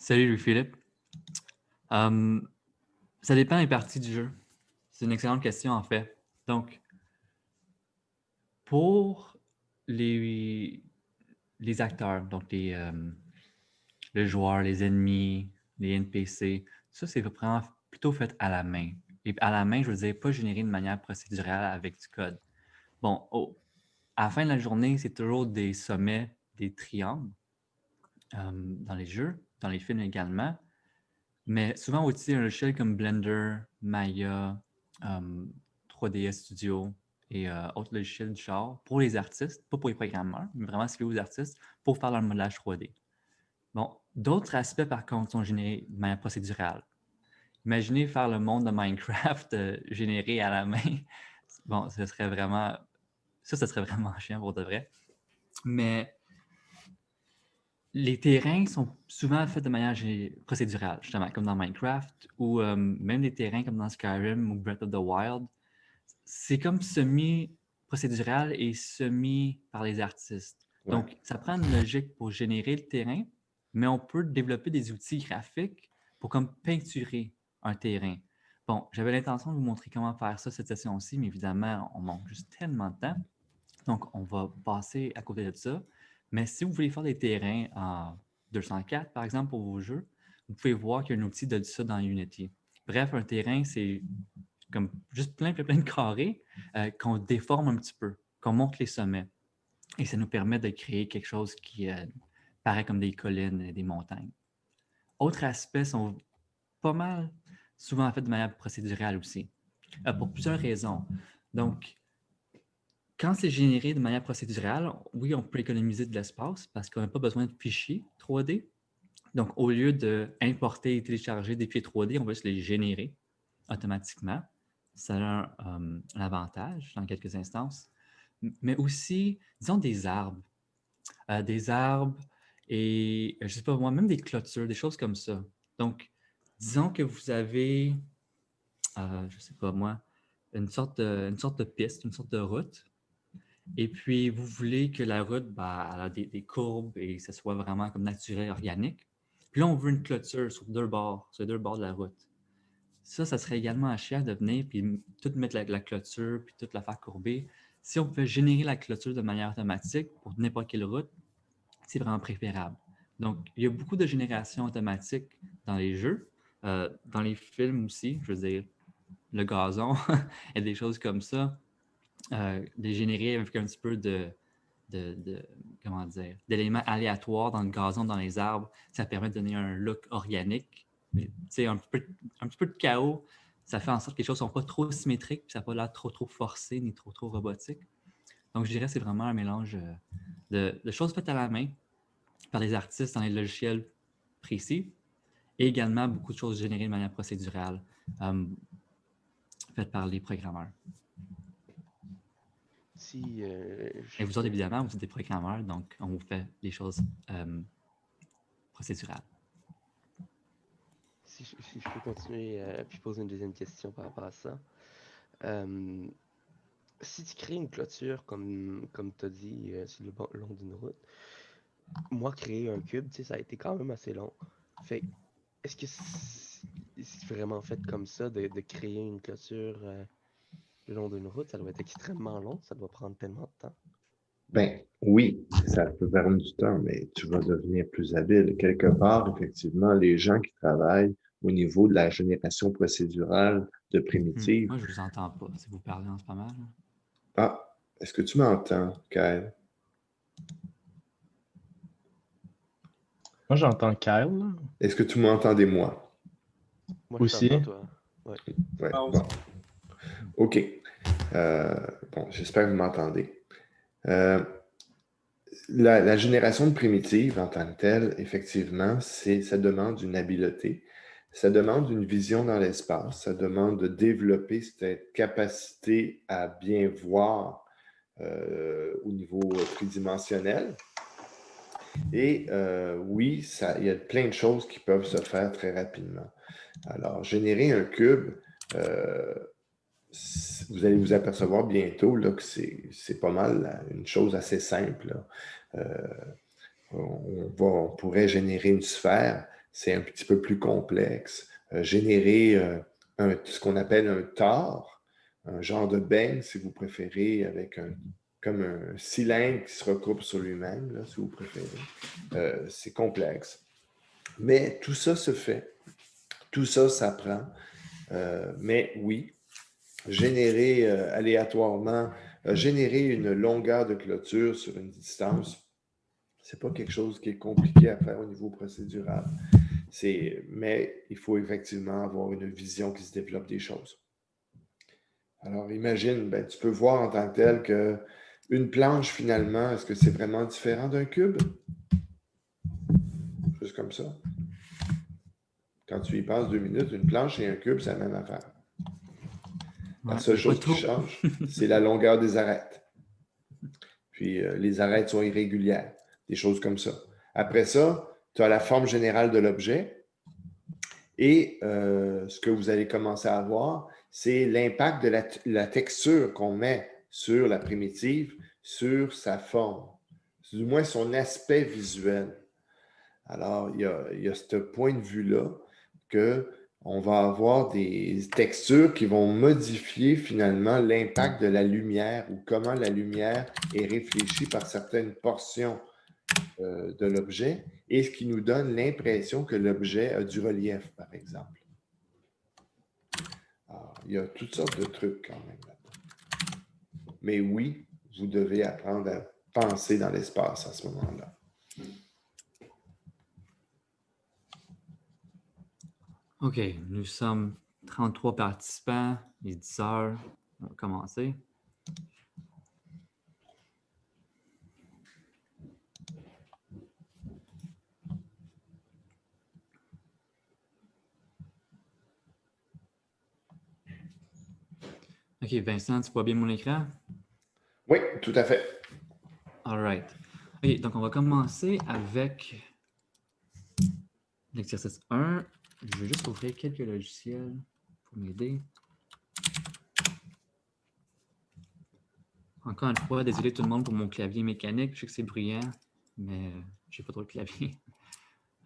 Salut Louis-Philippe. Hum, Ça dépend des parties du jeu. C'est une excellente question en fait. Donc, pour les, les acteurs, donc le joueur, les ennemis, les NPC, ça c'est vraiment plutôt fait à la main. Et à la main, je veux dire, pas généré de manière procédurale avec du code. Bon, à la fin de la journée, c'est toujours des sommets, des triangles dans les jeux, dans les films également. Mais souvent, on va utiliser un logiciel comme Blender, Maya, 3ds Studio et autres logiciels du genre pour les artistes, pas pour les programmeurs, mais vraiment c'est aux artistes pour faire leur modelage 3D. Bon, d'autres aspects, par contre, sont générés de manière procédurale. Imaginez faire le monde de Minecraft généré à la main. Bon, ce serait vraiment... Ça serait vraiment chiant pour de vrai. Mais les terrains sont souvent faits de manière procédurale, justement, comme dans Minecraft, ou même des terrains comme dans Skyrim ou Breath of the Wild. C'est comme semi-procédural et semi par les artistes. Ouais. Donc, ça prend une logique pour générer le terrain, mais on peut développer des outils graphiques pour comme peinturer un terrain. Bon, j'avais l'intention de vous montrer comment faire ça cette session-ci, mais évidemment, on manque juste tellement de temps. Donc, on va passer à côté de ça. Mais si vous voulez faire des terrains en 204, par exemple, pour vos jeux, vous pouvez voir qu'il y a un outil de ça dans Unity. Bref, un terrain, c'est comme juste plein de carrés qu'on déforme un petit peu, qu'on monte les sommets. Et ça nous permet de créer quelque chose qui paraît comme des collines et des montagnes. Autres aspects sont pas mal souvent faits de manière procédurale aussi, pour plusieurs raisons. Donc, quand c'est généré de manière procédurale, oui, on peut économiser de l'espace parce qu'on n'a pas besoin de fichiers 3D. Donc, au lieu d'importer et télécharger des fichiers 3D, on va juste les générer automatiquement. Ça a un avantage dans quelques instances. Mais aussi, disons, des arbres. Des arbres et, je ne sais pas moi, même des clôtures, des choses comme ça. Donc, disons que vous avez, je ne sais pas moi, une sorte de piste, une sorte de route. Et puis, vous voulez que la route, bah, elle a des courbes et que ce soit vraiment comme naturel, organique. Puis là, on veut une clôture sur sur les deux bords de la route. Ça serait également à chier de venir puis tout mettre la clôture puis toute la faire courber. Si on peut générer la clôture de manière automatique pour n'importe quelle route, c'est vraiment préférable. Donc, il y a beaucoup de génération automatique dans les jeux, dans les films aussi, je veux dire, le gazon et des choses comme ça, de générer avec un petit peu de comment dire, d'éléments aléatoires dans le gazon, dans les arbres, ça permet de donner un look organique. Un petit peu de chaos, ça fait en sorte que les choses ne sont pas trop symétriques, puis ça n'a pas l'air trop forcé ni trop robotique. Donc, je dirais que c'est vraiment un mélange de choses faites à la main par les artistes dans les logiciels précis et également beaucoup de choses générées de manière procédurale faites par les programmeurs. Si Et je vous autres, peux, évidemment, vous êtes des programmeurs, donc on vous fait des choses procédurales. si je peux continuer puis poser une deuxième question par rapport à ça. Euh, Si tu crées une clôture comme tu as dit sur le long d'une route, moi créer un cube, tu sais, ça a été quand même assez long. Fait est-ce que c'est vraiment fait comme ça de créer une clôture le long d'une route, ça doit être extrêmement long, ça doit prendre tellement de temps. Ben oui, ça peut prendre du temps, mais tu vas devenir plus habile. Quelque part, effectivement, les gens qui travaillent au niveau de la génération procédurale de primitives. Moi, je vous entends pas si vous parlez en ce moment. Là. Ah, est-ce que tu m'entends, Kyle? Moi, j'entends Kyle là, Est-ce que tu m'entendais, moi? Moi, je aussi. t'entends, toi. Ouais. Ouais, Ah, bon. OK. Bon, j'espère que vous m'entendez. Euh, la génération de primitives en tant que telle, effectivement, ça demande une habileté, ça demande une vision dans l'espace, ça demande de développer cette capacité à bien voir au niveau tridimensionnel. Et oui, il y a plein de choses qui peuvent se faire très rapidement. Alors, générer un cube, euh, vous allez vous apercevoir bientôt là, que c'est pas mal là, une chose assez simple. On pourrait générer une sphère. c'est un petit peu plus complexe. Générer ce qu'on appelle un tore, un genre de beigne, si vous préférez, avec comme un cylindre qui se recoupe sur lui-même, là, si vous préférez. C'est complexe. Mais tout ça se fait. Tout ça s'apprend. Mais oui, générer aléatoirement, générer une longueur de clôture sur une distance, c'est pas quelque chose qui est compliqué à faire au niveau procédural. Mais il faut effectivement avoir une vision qui se développe des choses. Alors, imagine, tu peux voir en tant que tel qu'une planche, finalement, est-ce que c'est vraiment différent d'un cube? Juste comme ça. Quand tu y passes 2 minutes, une planche et un cube, c'est la même affaire. La Ouais, seule mais pas chose qui trop. change, c'est la longueur des arêtes. Puis les arêtes sont irrégulières, des choses comme ça. Après ça, tu as la forme générale de l'objet et ce que vous allez commencer à voir, c'est l'impact de la texture qu'on met sur la primitive, sur sa forme, du moins son aspect visuel. Alors, il y a ce point de vue-là qu'on va avoir des textures qui vont modifier finalement l'impact de la lumière ou comment la lumière est réfléchie par certaines portions de l'objet et ce qui nous donne l'impression que l'objet a du relief, par exemple. Alors, il y a toutes sortes de trucs quand même là-dedans. Mais oui, vous devez apprendre à penser dans l'espace à ce moment-là. OK, nous sommes 33 participants, il est 10 heures. On va commencer. OK, Vincent, tu vois bien mon écran? Oui, tout à fait. All right. OK, donc on va commencer avec l'exercice 1. Je vais juste ouvrir quelques logiciels pour m'aider. Encore une fois, désolé tout le monde pour mon clavier mécanique. Je sais que c'est bruyant, mais j'ai pas trop de clavier.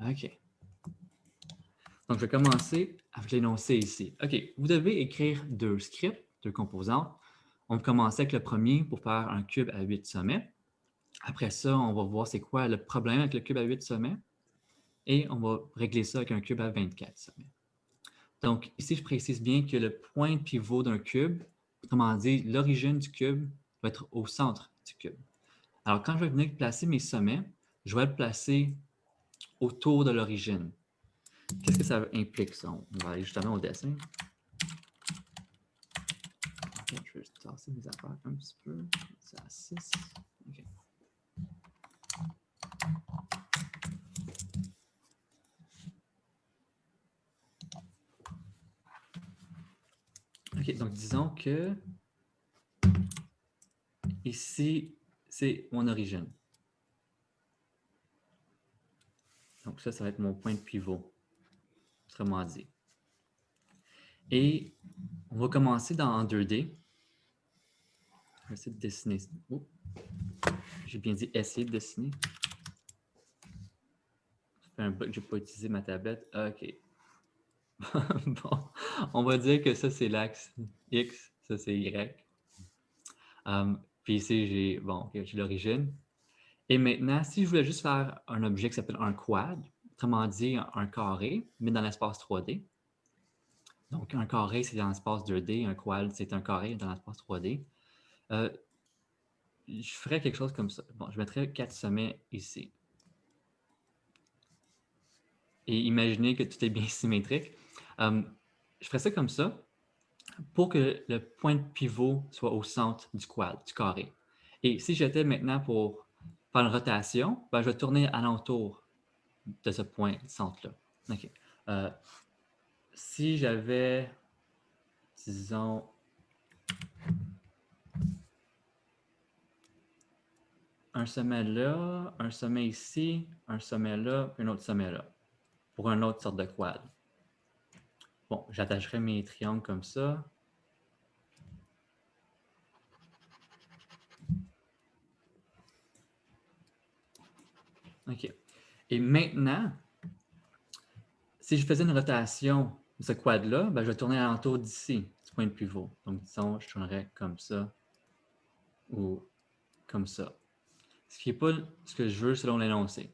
OK. Donc, je vais commencer avec l'énoncé ici. OK, vous devez écrire 2 scripts, 2 composantes. On va commencer avec le premier pour faire un cube à 8 sommets. Après ça, on va voir c'est quoi le problème avec le cube à 8 sommets. Et on va régler ça avec un cube à 24 sommets. Donc, ici, je précise bien que le point pivot d'un cube, autrement dit, l'origine du cube va être au centre du cube. Alors, quand je vais venir placer mes sommets, je vais le placer autour de l'origine. Qu'est-ce que ça implique, ça? On va aller justement au dessin. Okay, je vais juste tasser mes affaires un petit peu. C'est à 6. OK. OK, donc disons que ici, c'est mon origine. Donc ça va être mon point de pivot, autrement dit. Et on va commencer en 2D. Je vais essayer de dessiner. Oh. J'ai bien dit essayer de dessiner. Ça fait un bug que je n'ai pas utilisé ma tablette. OK. Bon, on va dire que ça, c'est l'axe X, ça, c'est Y. Puis ici, j'ai l'origine. Et maintenant, si je voulais juste faire un objet qui s'appelle un quad, autrement dit, un carré, mais dans l'espace 3D. Donc, un carré, c'est dans l'espace 2D. Un quad, c'est un carré dans l'espace 3D. Je ferais quelque chose comme ça. Bon, je mettrais 4 sommets ici. Et imaginez que tout est bien symétrique. Je ferais ça comme ça pour que le point de pivot soit au centre du quad, du carré. Et si j'étais maintenant pour faire une rotation, ben, je vais tourner alentour de ce point centre-là. OK. Si j'avais, disons, un sommet là, un sommet ici, un sommet là, un autre sommet là, pour une autre sorte de quad. Bon, j'attacherai mes triangles comme ça. OK. Et maintenant, si je faisais une rotation de ce quad-là, ben, je vais tourner alentour d'ici, du point de pivot. Donc, disons, je tournerais comme ça ou comme ça. Ce qui n'est pas ce que je veux selon l'énoncé.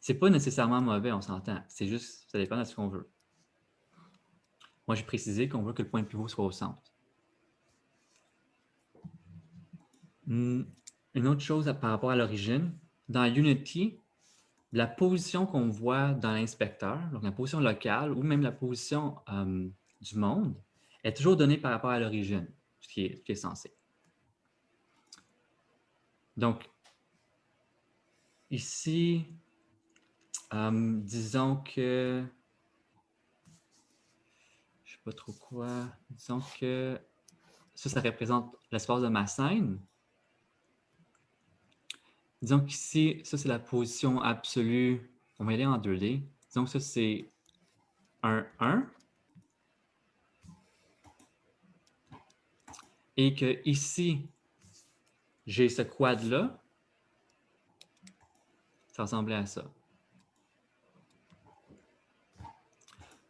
C'est pas nécessairement mauvais, on s'entend. C'est juste, ça dépend de ce qu'on veut. Moi, j'ai précisé qu'on veut que le point de pivot soit au centre. Une autre chose par rapport à l'origine, dans Unity, la position qu'on voit dans l'inspecteur, donc la position locale ou même la position du monde, est toujours donnée par rapport à l'origine, ce qui est censé. Donc, ici, disons que, je ne sais pas trop quoi, disons que ça représente l'espace de ma scène. Disons qu'ici, ça c'est la position absolue, on va y aller en 2D. Disons que ça c'est un 1. Et que ici, j'ai ce quad-là. Ça ressemblait à ça.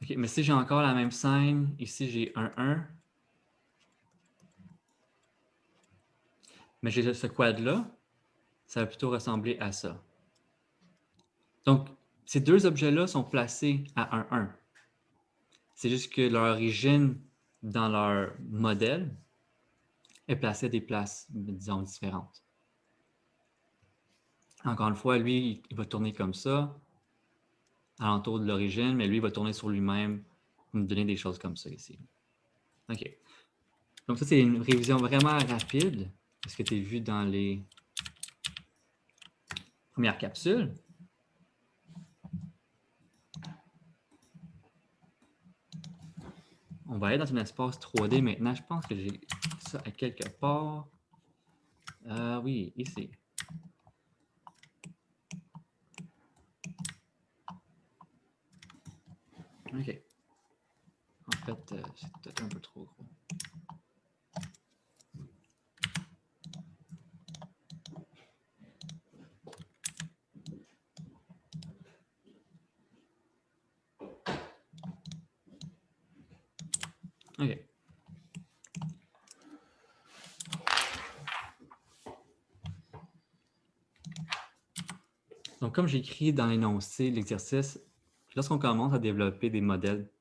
OK, mais si j'ai encore la même scène, ici j'ai un 1. Mais j'ai ce quad-là, ça va plutôt ressembler à ça. Donc, ces deux objets-là sont placés à un 1. C'est juste que leur origine dans leur modèle est placée à des places, disons, différentes. Encore une fois, lui, il va tourner comme ça, alentour de l'origine, mais lui, il va tourner sur lui-même pour me donner des choses comme ça ici. OK. Donc ça, c'est une révision vraiment rapide de ce que tu as vu dans les premières capsules. On va aller dans un espace 3D maintenant. Je pense que j'ai ça à quelque part. Oui, ici. OK. En fait, c'est peut-être un peu trop gros. OK. Donc, comme j'ai écrit dans l'énoncé, l'exercice, lorsqu'on commence à développer des modèles,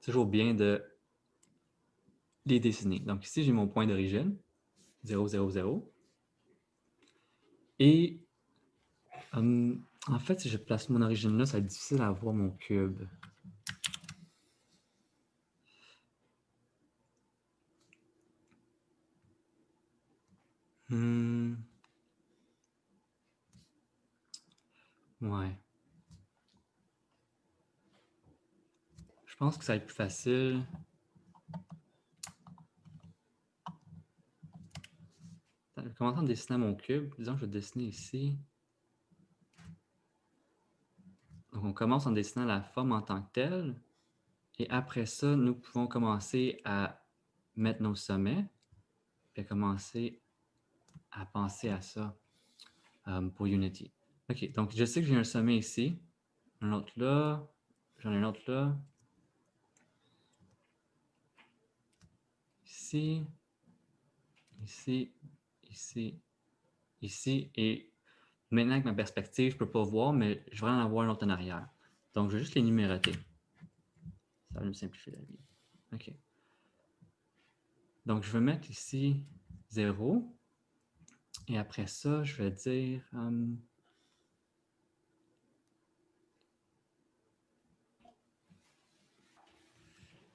c'est toujours bien de les dessiner. Donc, ici, j'ai mon point d'origine, 0, 0, 0. Et en fait, si je place mon origine là, ça va être difficile à voir mon cube. Ouais. Je pense que ça va être plus facile. Je vais commencer en dessinant mon cube. Disons que je vais dessiner ici. Donc, on commence en dessinant la forme en tant que telle. Et après ça, nous pouvons commencer à mettre nos sommets. Puis à commencer à penser à ça pour Unity. OK, donc je sais que j'ai un sommet ici. Un autre là. J'en ai un autre là. Ici. Ici. Ici. Ici. Et maintenant, avec ma perspective, je ne peux pas voir, mais je vais en avoir un autre en arrière. Donc, je vais juste les numéroter. Ça va me simplifier la vie. OK. Donc, je vais mettre ici 0. Et après ça, je vais dire...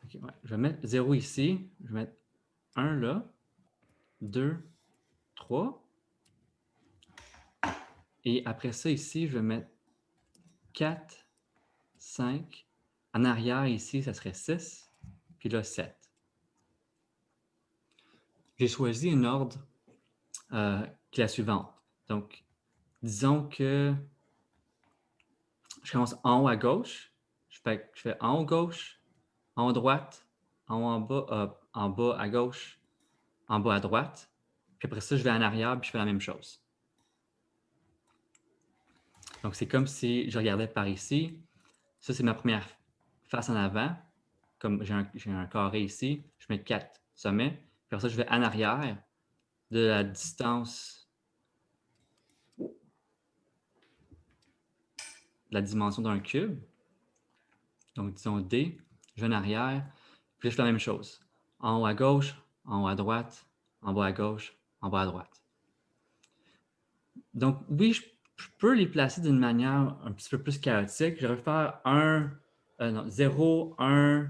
OK, ouais. Je vais mettre 0 ici. Je vais mettre 1 là. 2, 3. Et après ça, ici, je vais mettre 4, 5. En arrière, ici, ça serait 6. Puis là, 7. J'ai choisi un ordre qui est la suivante. Donc, disons que je commence en haut à gauche. Je fais en haut gauche, en haut droite, en haut en bas à gauche, en bas à droite. Puis après ça, je vais en arrière puis je fais la même chose. Donc, c'est comme si je regardais par ici. Ça, c'est ma première face en avant. Comme j'ai un carré ici, je mets 4 sommets. Puis après ça, je vais en arrière de la distance, la dimension d'un cube. Donc, disons D, je vais en arrière, puis je fais la même chose. En haut à gauche, en haut à droite, en bas à gauche, en bas à droite. Donc, oui, je peux les placer d'une manière un petit peu plus chaotique. Je vais faire 0, 1,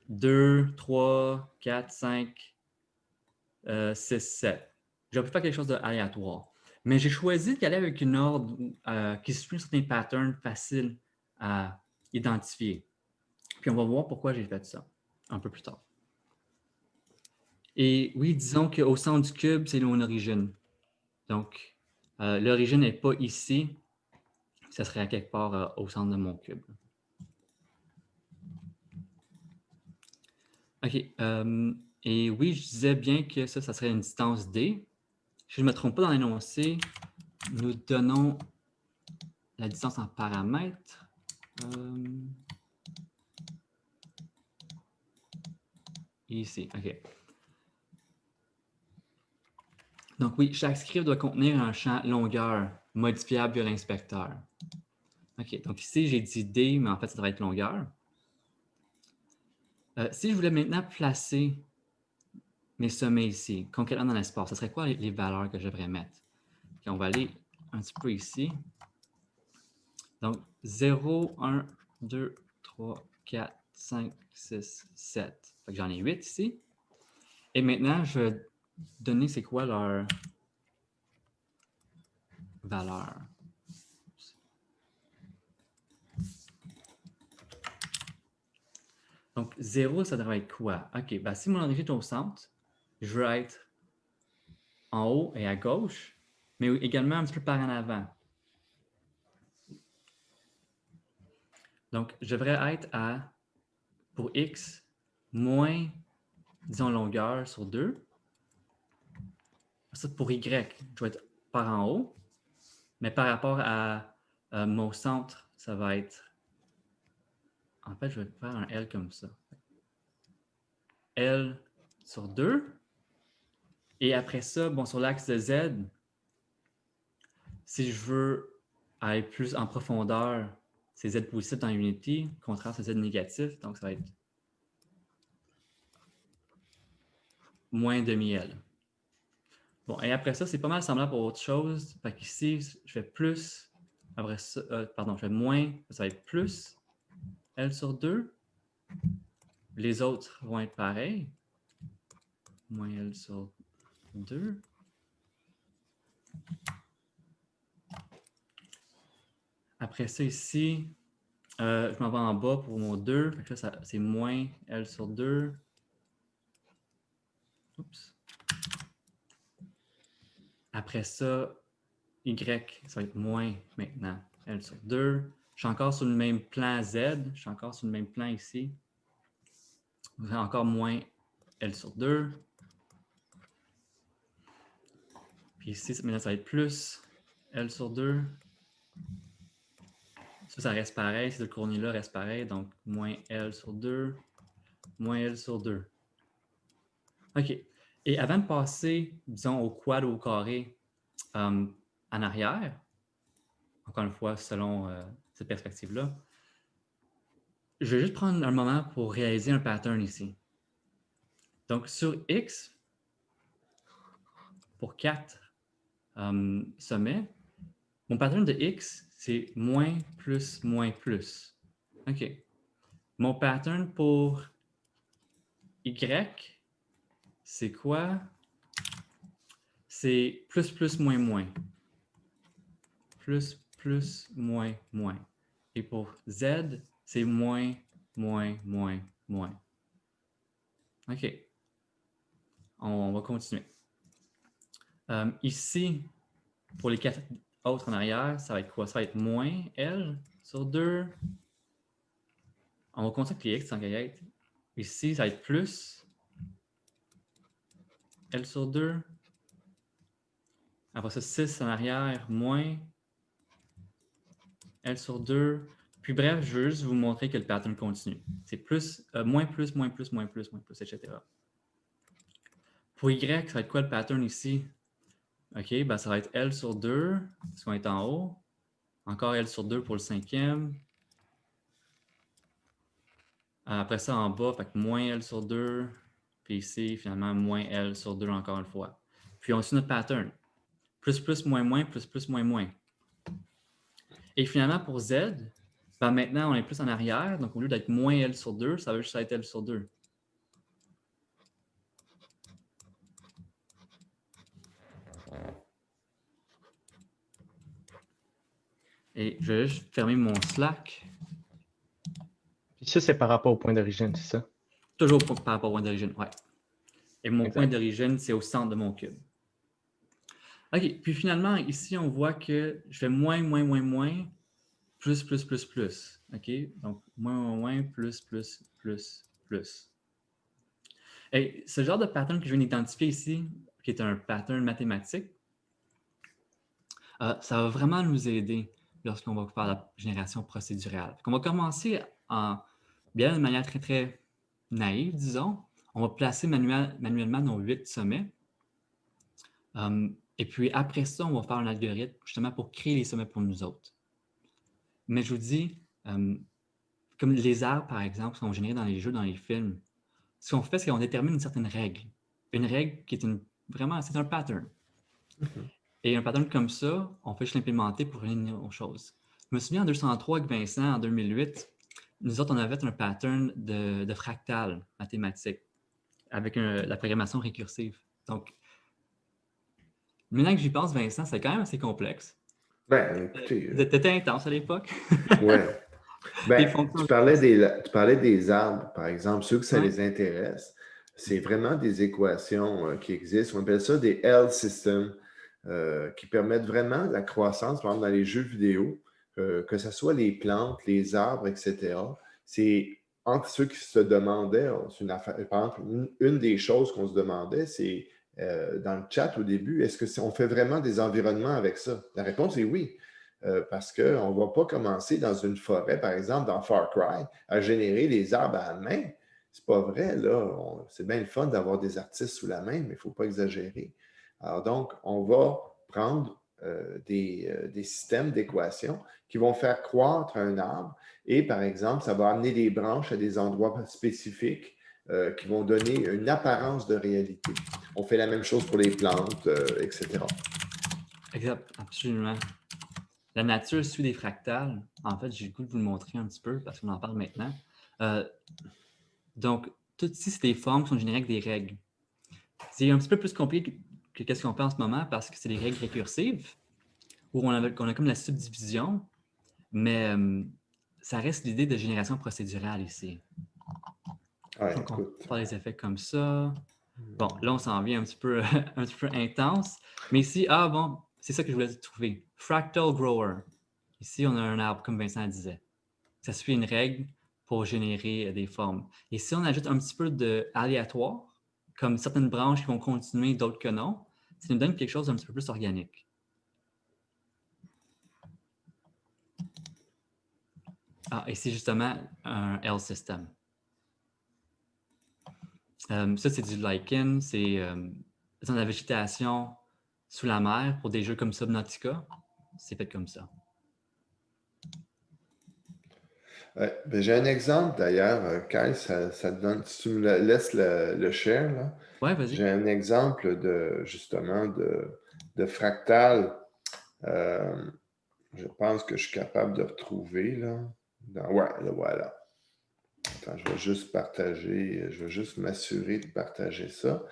2, 3, 4, 5, 6, 7. J'aurais pu faire quelque chose d'aléatoire. Mais j'ai choisi d'aller avec une ordre qui suit certains patterns faciles à identifier. Puis on va voir pourquoi j'ai fait ça un peu plus tard. Et oui, disons qu'au centre du cube, c'est mon origine. Donc, l'origine n'est pas ici. Ça serait à quelque part au centre de mon cube. OK. Et oui, je disais bien que ça serait une distance D. Si je ne me trompe pas dans l'énoncé, nous donnons la distance en paramètres. Ici, OK. Donc oui, chaque script doit contenir un champ longueur modifiable via l'inspecteur. OK, donc ici, j'ai dit D, mais en fait, ça devrait être longueur. Si je voulais maintenant placer mes sommets ici, concrètement dans l'espace, ce serait quoi les valeurs que je devrais mettre? Okay, on va aller un petit peu ici. Donc, 0, 1, 2, 3, 4, 5, 6, 7. Fait que j'en ai 8 ici. Et maintenant, je vais donner c'est quoi leur valeur. Donc, 0, ça devrait être quoi? OK, ben, si mon origine est au centre, je veux être en haut et à gauche, mais également un petit peu par en avant. Donc, je devrais être à, pour x, moins, disons, longueur sur 2. Ça, pour y, je vais être par en haut, mais par rapport à mon centre, ça va être... En fait, je vais faire un L comme ça. L sur 2. Et après ça, bon, sur l'axe de Z, si je veux aller plus en profondeur, c'est Z positif dans Unity, contraste à Z négatif, donc ça va être moins demi-L. Bon, et après ça, c'est pas mal semblable pour autre chose. Fait qu'ici, je fais plus, après ça, pardon, je fais moins, ça va être plus L sur 2. Les autres vont être pareils. Moins L sur 2. Après ça, ici, je m'en vais en bas pour mon 2. Fait que là, c'est moins L sur 2. Oups. Après ça, Y, ça va être moins maintenant. L sur 2. Je suis encore sur le même plan Z. Je suis encore sur le même plan ici. Vous avez encore moins L sur 2. Puis ici, maintenant, ça va être plus L sur 2. Ça reste pareil. Ces deux coordonnées-là restent pareilles. Donc, moins L sur 2. Moins L sur 2. OK. Et avant de passer, disons, au quad ou au carré en arrière, encore une fois, selon cette perspective-là, je vais juste prendre un moment pour réaliser un pattern ici. Donc, sur X, pour 4 sommets, mon pattern de X, c'est moins, plus, moins, plus. OK. Mon pattern pour Y, c'est quoi? C'est plus, plus, moins, moins. Plus, plus, moins, moins. Et pour Z, c'est moins, moins, moins, moins. OK. On va continuer. Ici, pour les 4 autres en arrière, ça va être quoi? Ça va être moins L sur 2. On va continuer avec les X en gaillette. Ici, ça va être plus L sur 2. Après ça, 6 en arrière, moins L sur 2. Puis bref, je veux juste vous montrer que le pattern continue. C'est plus, moins plus, moins plus, moins plus, moins plus, etc. Pour Y, ça va être quoi le pattern ici? OK, ben ça va être L sur 2, parce qu'on est en haut. Encore L sur 2 pour le cinquième. Après ça, en bas, fait que moins L sur 2. Puis ici, finalement, moins L sur 2 encore une fois. Puis on suit notre pattern. Plus, plus, moins, moins, plus, plus, moins, moins. Et finalement, pour Z, ben maintenant, on est plus en arrière. Donc, au lieu d'être moins L sur 2, ça va juste être L sur 2. Et je vais juste fermer mon Slack. Puis ça, c'est par rapport au point d'origine, c'est ça? Toujours par rapport au point d'origine, ouais. Et mon Exact. point d'origine, c'est au centre de mon cube. OK, puis finalement, ici, on voit que je fais moins, moins, moins, moins, plus, plus, plus, plus. OK? Donc, moins, moins, moins, plus, plus, plus, plus. Et ce genre de pattern que je viens d'identifier ici, qui est un pattern mathématique, ça va vraiment nous aider lorsqu'on va faire la génération procédurale. On va commencer bien de manière très, très naïve, disons. On va placer manuellement nos 8 sommets. Et puis après ça, on va faire un algorithme justement pour créer les sommets pour nous autres. Mais je vous dis, comme les arbres, par exemple, sont générés dans les jeux, dans les films, ce qu'on fait, c'est qu'on détermine une certaine règle. Une règle qui est vraiment, c'est un pattern. Et un pattern comme ça, on peut juste l'implémenter pour une autre chose. Je me souviens en 203 avec Vincent, en 2008, nous autres, on avait un pattern de fractal mathématique avec la programmation récursive. Donc, maintenant que j'y pense, Vincent, c'est quand même assez complexe. Ben, écoutez, T'étais intense à l'époque. ouais. Les Ben, fonctions. tu parlais des arbres, par exemple, ceux que ça Ouais. les intéresse. C'est vraiment des équations qui existent. On appelle ça des L-systems qui permettent vraiment la croissance, par exemple, dans les jeux vidéo, que ce soit les plantes, les arbres, etc. C'est entre ceux qui se demandaient, c'est une affaire, par exemple, une des choses qu'on se demandait, c'est dans le chat au début, est-ce qu'on fait vraiment des environnements avec ça? La réponse est oui. Parce qu'on ne va pas commencer dans une forêt, par exemple, dans Far Cry, à générer les arbres à la main. C'est pas vrai, là. C'est bien le fun d'avoir des artistes sous la main, mais il ne faut pas exagérer. Alors donc, on va prendre des systèmes d'équations qui vont faire croître un arbre et, par exemple, ça va amener des branches à des endroits spécifiques qui vont donner une apparence de réalité. On fait la même chose pour les plantes, etc. Exact, absolument. La nature suit des fractales. En fait, j'ai le goût de vous le montrer un petit peu parce qu'on en parle maintenant. Donc, tout ici, c'est des formes qui sont générées avec des règles. C'est un petit peu plus compliqué que ce qu'on fait en ce moment parce que c'est des règles récursives où on a comme la subdivision, mais ça reste l'idée de génération procédurale ici. Ouais, Donc, on écoute. va faire des effets comme ça. Bon, là, on s'en vient un petit peu, un petit peu intense. Mais ici, bon, c'est ça que je voulais trouver. Fractal grower. Ici, on a un arbre, comme Vincent disait. Ça suit une règle pour générer des formes. Et si on ajoute un petit peu d'aléatoire, comme certaines branches qui vont continuer, d'autres que non, ça nous donne quelque chose d'un petit peu plus organique. Et c'est justement un L-system. Ça, c'est du lichen, c'est dans la végétation sous la mer pour des jeux comme Subnautica. C'est fait comme ça. Ouais, ben, j'ai un exemple d'ailleurs, Kyle, ça te donne, si tu me laisses le share, là, Ouais, vas-y. j'ai un exemple justement de fractal. Je pense que je suis capable de retrouver là. Ouais, là, voilà. Attends, je vais juste partager, je vais juste m'assurer de partager ça.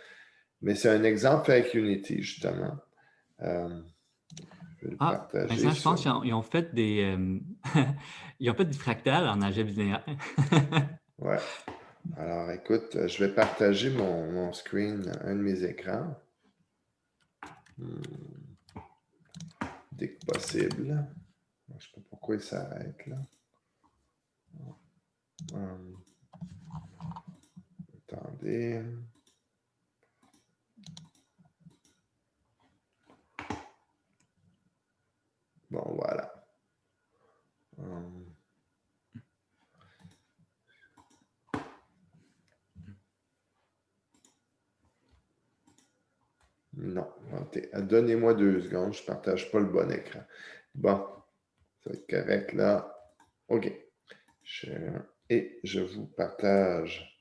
Mais c'est un exemple avec Unity, justement. Je vais le partager. Vincent, je pense qu'ils ont fait des ils ont fait du fractal en algèbre linéaire. Ouais. Alors, écoute, je vais partager mon screen, un de mes écrans. Dès que possible. Je ne sais pas pourquoi il s'arrête là. Attendez. Bon, voilà. Attendez, donnez-moi 2 secondes, je ne partage pas le bon écran. Bon, ça va être correct là. OK. Et je vous partage.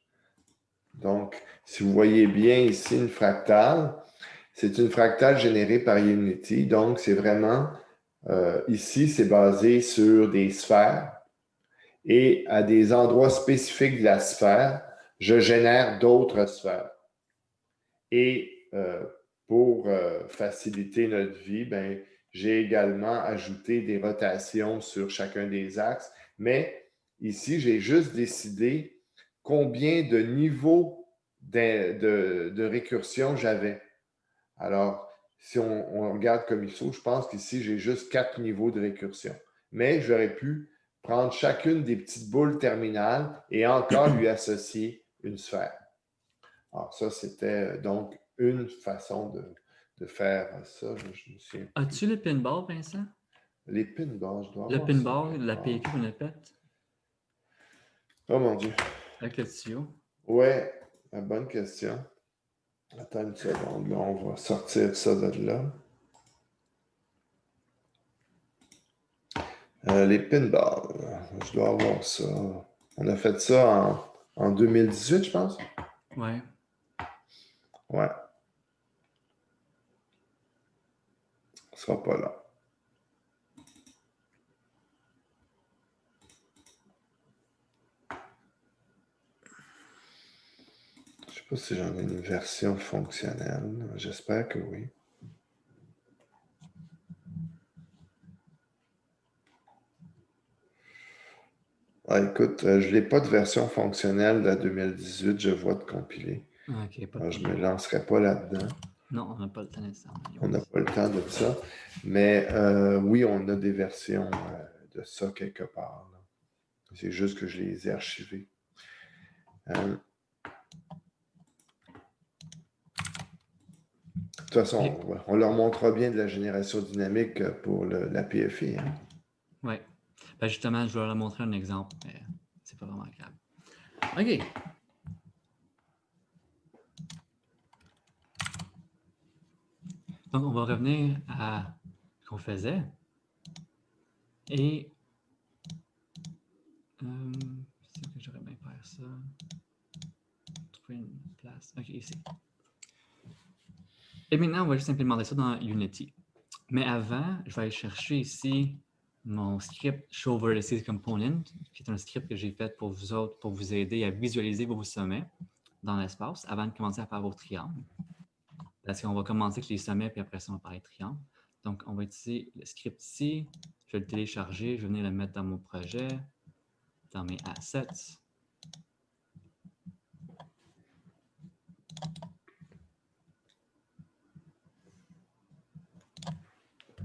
Donc, si vous voyez bien ici une fractale, c'est une fractale générée par Unity. Donc, c'est vraiment, ici, c'est basé sur des sphères. Et à des endroits spécifiques de la sphère, je génère d'autres sphères. Et pour faciliter notre vie, ben, j'ai également ajouté des rotations sur chacun des axes. Mais ici, j'ai juste décidé combien de niveaux de récursion j'avais. Alors, si on regarde comme il faut, je pense qu'ici, j'ai juste 4 niveaux de récursion. Mais j'aurais pu prendre chacune des petites boules terminales et encore lui associer une sphère. Alors, ça, c'était donc une façon de faire ça. Je me souviens plus. As-tu le pinball, Vincent? Les pinballs, je dois Le avoir ça. pinball, la PQ qu'on a faite Oh mon Dieu. avec le tuyau. Ouais, bonne question. Attends une seconde, là, on va sortir ça de là. Les pinballs, je dois avoir ça. On a fait ça en 2018, je pense. Ouais. Ouais. On sera pas là. Je sais pas si j'en ai une version fonctionnelle. J'espère que oui. Ah, écoute, je n'ai pas de version fonctionnelle de 2018, je vois de compiler. OK, pas de Alors, je ne me problème. lancerai pas là-dedans. Non, on n'a pas le temps nécessairement. On n'a pas le temps de ça. Mais oui, on a des versions de ça quelque part. Là. C'est juste que je les ai archivées. De toute façon, on leur montrera bien de la génération dynamique pour la PFI. Hein? Oui. Ben justement, je vais leur montrer un exemple, mais c'est pas vraiment grave. OK. Donc, on va revenir à ce qu'on faisait. Et c'est que j'aurais bien faire ça. Trouver une place. OK, ici. Et maintenant, on va juste implémenter ça dans Unity. Mais avant, je vais aller chercher ici mon script Show Vertices Component, qui est un script que j'ai fait pour vous autres, pour vous aider à visualiser vos sommets dans l'espace avant de commencer à faire vos triangles. Parce qu'on va commencer avec les sommets, puis après ça, on va parler de triangles. Donc, on va utiliser le script ici. Je vais le télécharger. Je vais venir le mettre dans mon projet, dans mes assets.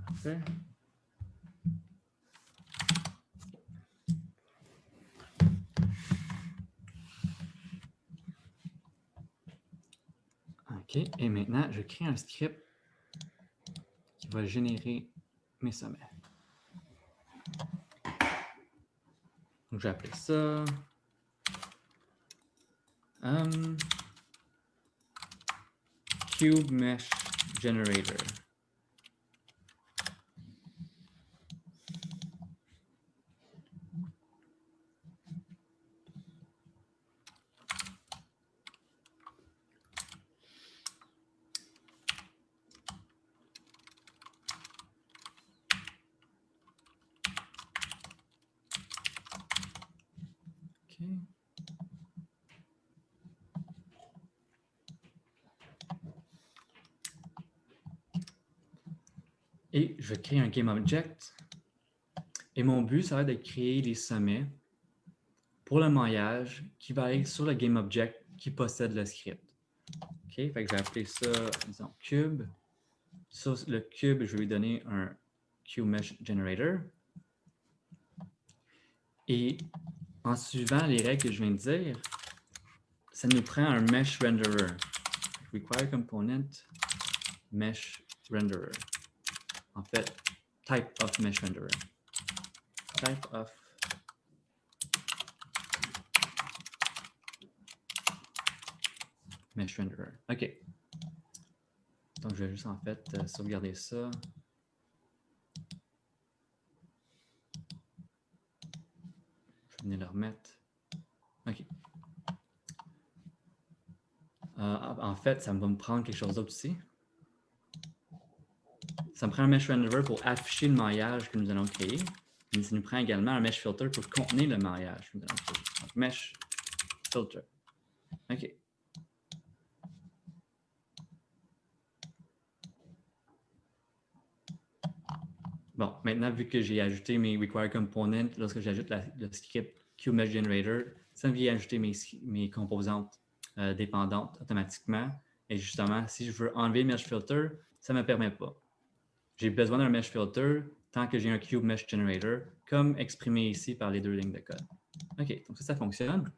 Parfait. OK. Et maintenant, je crée un script qui va générer mes sommets. Donc, je vais appeler ça Cube Mesh Generator. OK. Et je vais créer un GameObject. Et mon but, ça va être de créer les sommets pour le maillage qui va aller sur le GameObject qui possède le script. OK, fait que je vais appeler ça, disons, cube. Sur le cube, je vais lui donner un QMeshGenerator. Et en suivant les règles que je viens de dire, ça nous prend un mesh renderer. Require component mesh renderer. En fait, type of mesh renderer. Type of mesh renderer. OK. Donc, je vais juste en fait sauvegarder ça. Je vais venir le remettre. OK. En fait, ça va me prendre quelque chose d'autre ici. Ça me prend un mesh renderer pour afficher le maillage que nous allons créer. Mais ça nous prend également un mesh filter pour contenir le maillage que nous allons créer. Donc, mesh filter. OK. Bon, maintenant, vu que j'ai ajouté mes required components, lorsque j'ajoute le script QMeshGenerator, ça me vient ajouter mes composantes dépendantes automatiquement. Et justement, si je veux enlever le mesh filter, ça ne me permet pas. J'ai besoin d'un mesh filter tant que j'ai un QMeshGenerator, comme exprimé ici par les deux lignes de code. OK, donc ça fonctionne.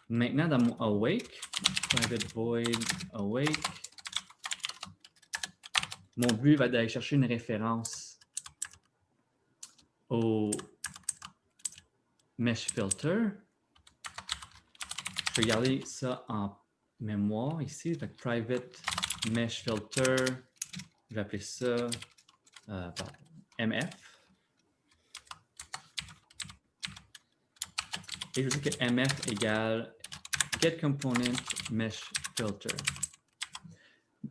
Maintenant, dans mon awake, private void awake, mon but va d'aller chercher une référence au mesh filter. Je vais garder ça en mémoire ici. Fait que private mesh filter, je vais appeler ça MF. Et je dis que MF égale getComponent mesh filter.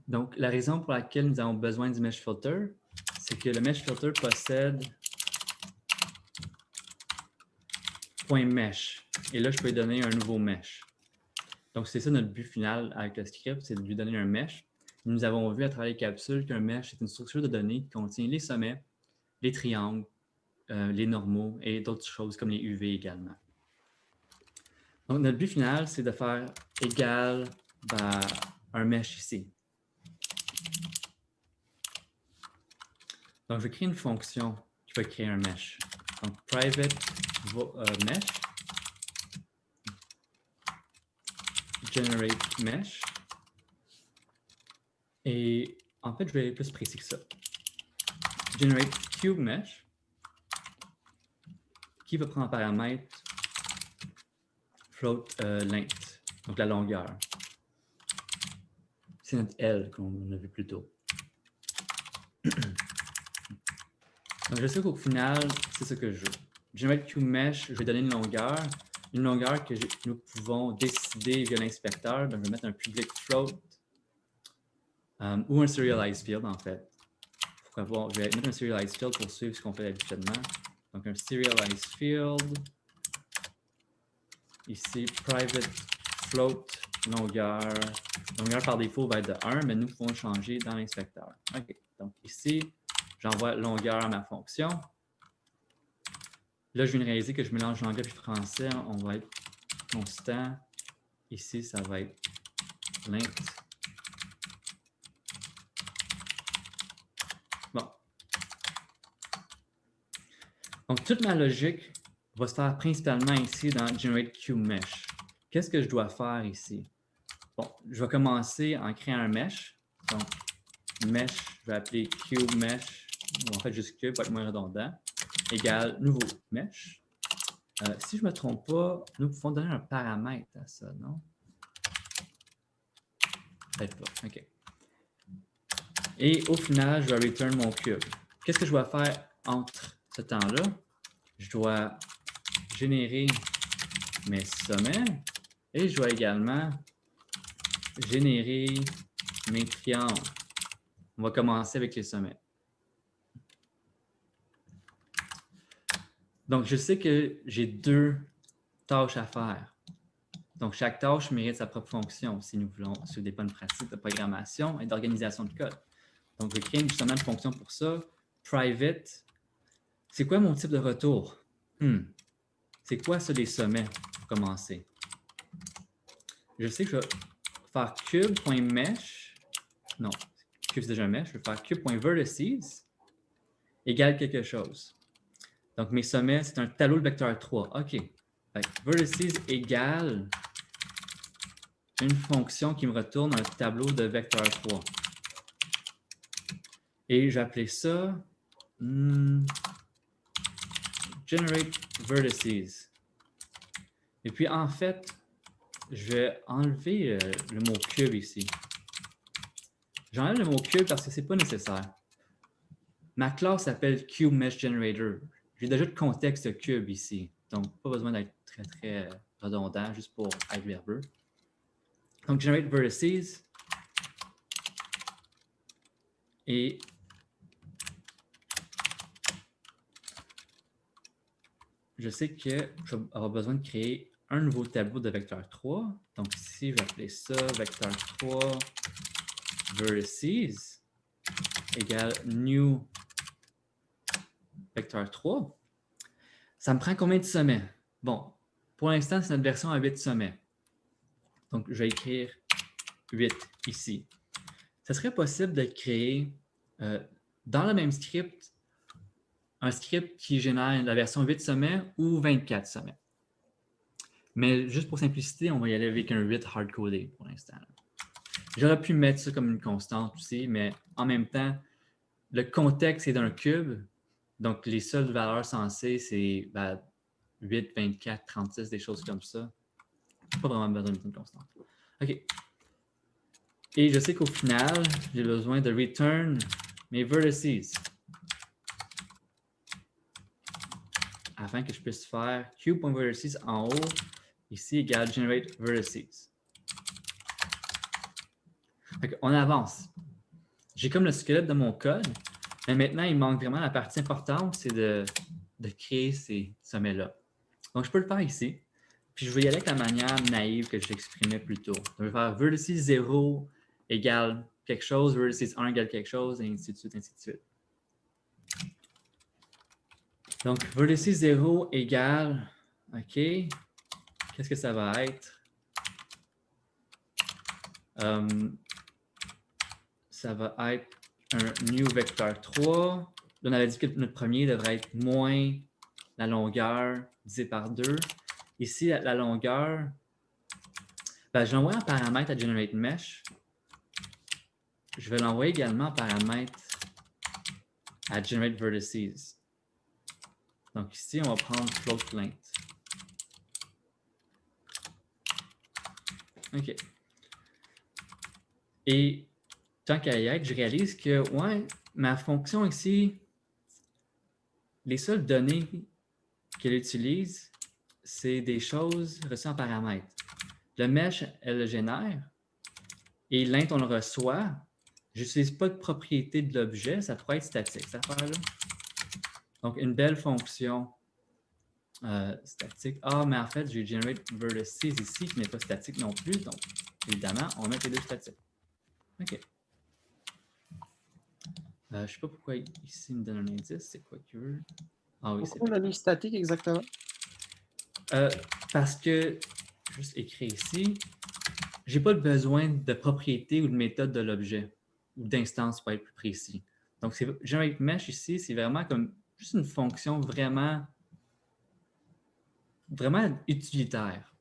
Donc, la raison pour laquelle nous avons besoin du mesh filter, c'est que le mesh filter possède .mesh. Et là, je peux lui donner un nouveau mesh. Donc, c'est ça notre but final avec le script, c'est de lui donner un mesh. Nous avons vu à travers les capsules qu'un mesh est une structure de données qui contient les sommets, les triangles, les normaux et d'autres choses comme les UV également. Donc, notre but final, c'est de faire égal un mesh ici. Donc, je vais créer une fonction qui va créer un mesh. Donc, private mesh, generate mesh. Et en fait, je vais aller plus précis que ça. Generate cube mesh, qui va prendre en paramètre float length, donc la longueur. C'est notre L qu'on a vu plus tôt. Donc, je sais qu'au final, c'est ce que je veux. Generate cube mesh, je vais donner une longueur que nous pouvons décider via l'inspecteur. Donc, je vais mettre un public float ou un serialized field, en fait. Pourquoi pas? Je vais mettre un serialized field pour suivre ce qu'on fait habituellement. Donc, un serialized field. Ici, private float longueur. Longueur par défaut va être de 1, mais nous pouvons changer dans l'inspecteur. OK. Donc, ici, j'envoie longueur à ma fonction. Là, je viens de réaliser que je mélange anglais et français. On va être constant. Ici, ça va être length. Bon. Donc, toute ma logique va se faire principalement ici dans Generate QMesh. Qu'est-ce que je dois faire ici? Bon, je vais commencer en créant un mesh. Donc, mesh, je vais appeler QMesh, ou en fait juste Cube, pour être moins redondant, égale nouveau mesh. Si je ne me trompe pas, nous pouvons donner un paramètre à ça, non? Peut-être pas, OK. Et au final, je vais return mon cube. Qu'est-ce que je dois faire entre ce temps-là? Je dois générer mes sommets et je dois également générer mes triangles. On va commencer avec les sommets. Donc, je sais que j'ai 2 tâches à faire. Donc, chaque tâche mérite sa propre fonction si nous voulons sur des bonnes pratiques de programmation et d'organisation de code. Donc, je vais créer justement une fonction pour ça. Private. C'est quoi mon type de retour? C'est quoi ça, les sommets, pour commencer? Je sais que je vais faire cube.mesh. Non, cube c'est déjà un mesh. Je vais faire cube.vertices égale quelque chose. Donc, mes sommets, c'est un tableau de vecteur 3. OK. Vertices égale une fonction qui me retourne un tableau de vecteur 3. Et j'ai appelé ça generate vertices. Et puis, en fait, je vais enlever le mot cube ici. J'enlève le mot cube parce que c'est pas nécessaire. Ma classe s'appelle Cube Mesh Generator. J'ai déjà de contexte cube ici. Donc, pas besoin d'être très redondant, juste pour être verbeux. Donc, Generate Vertices. Et je sais que je vais avoir besoin de créer un nouveau tableau de vecteur 3. Donc, ici, je vais appeler ça vecteur 3 vertices égale new vecteur 3. Ça me prend combien de sommets? Bon, pour l'instant, c'est notre version à 8 sommets. Donc, je vais écrire 8 ici. Ça serait possible de créer dans le même script un script qui génère la version 8 sommets ou 24 sommets. Mais juste pour simplicité, on va y aller avec un 8 hard-codé pour l'instant. J'aurais pu mettre ça comme une constante aussi, mais en même temps, le contexte est d'un cube. Donc, les seules valeurs censées, c'est 8, 24, 36, des choses comme ça. Pas vraiment besoin de mettre une constante. OK. Et je sais qu'au final, j'ai besoin de return mes vertices. Afin que je puisse faire cube.vertices en haut, ici égale generate vertices. On avance. J'ai comme le squelette de mon code, mais maintenant, il manque vraiment la partie importante, c'est de créer ces sommets-là. Donc, je peux le faire ici. Puis, je vais y aller avec la manière naïve que j'exprimais plus tôt. Donc, je vais faire vertices 0 égale quelque chose, vertices 1 égale quelque chose, et ainsi de suite, ainsi de suite. Donc, vertices 0 égale, OK, qu'est-ce que ça va être? Ça va être un new vecteur 3. Là, on avait dit que notre premier devrait être moins la longueur divisé par 2. Ici, la longueur, je vais l'envoyer en paramètre à GenerateMesh. Je vais l'envoyer également en paramètre à GenerateVertices. Donc ici, on va prendre float length. OK. Et tant qu'à y être, je réalise que ma fonction ici, les seules données qu'elle utilise, c'est des choses reçues en paramètres. Le mesh, elle le génère. Et l'int, on le reçoit. Je n'utilise pas de propriété de l'objet. Ça pourrait être statique, cette affaire-là. Donc, une belle fonction statique. Ah, mais en fait, j'ai generate vertices ici qui n'est pas statique non plus. Donc, évidemment, on met les deux statiques. OK. Je ne sais pas pourquoi ici, il me donne un indice. C'est quoi qu'il veut? Ah oui, c'est pourquoi on a mis statique exactement? parce que, juste écrit ici, j'ai pas besoin de propriété ou de méthode de l'objet ou d'instance pour être plus précis. Donc, Generate Mesh ici, c'est vraiment comme juste une fonction vraiment utilitaire.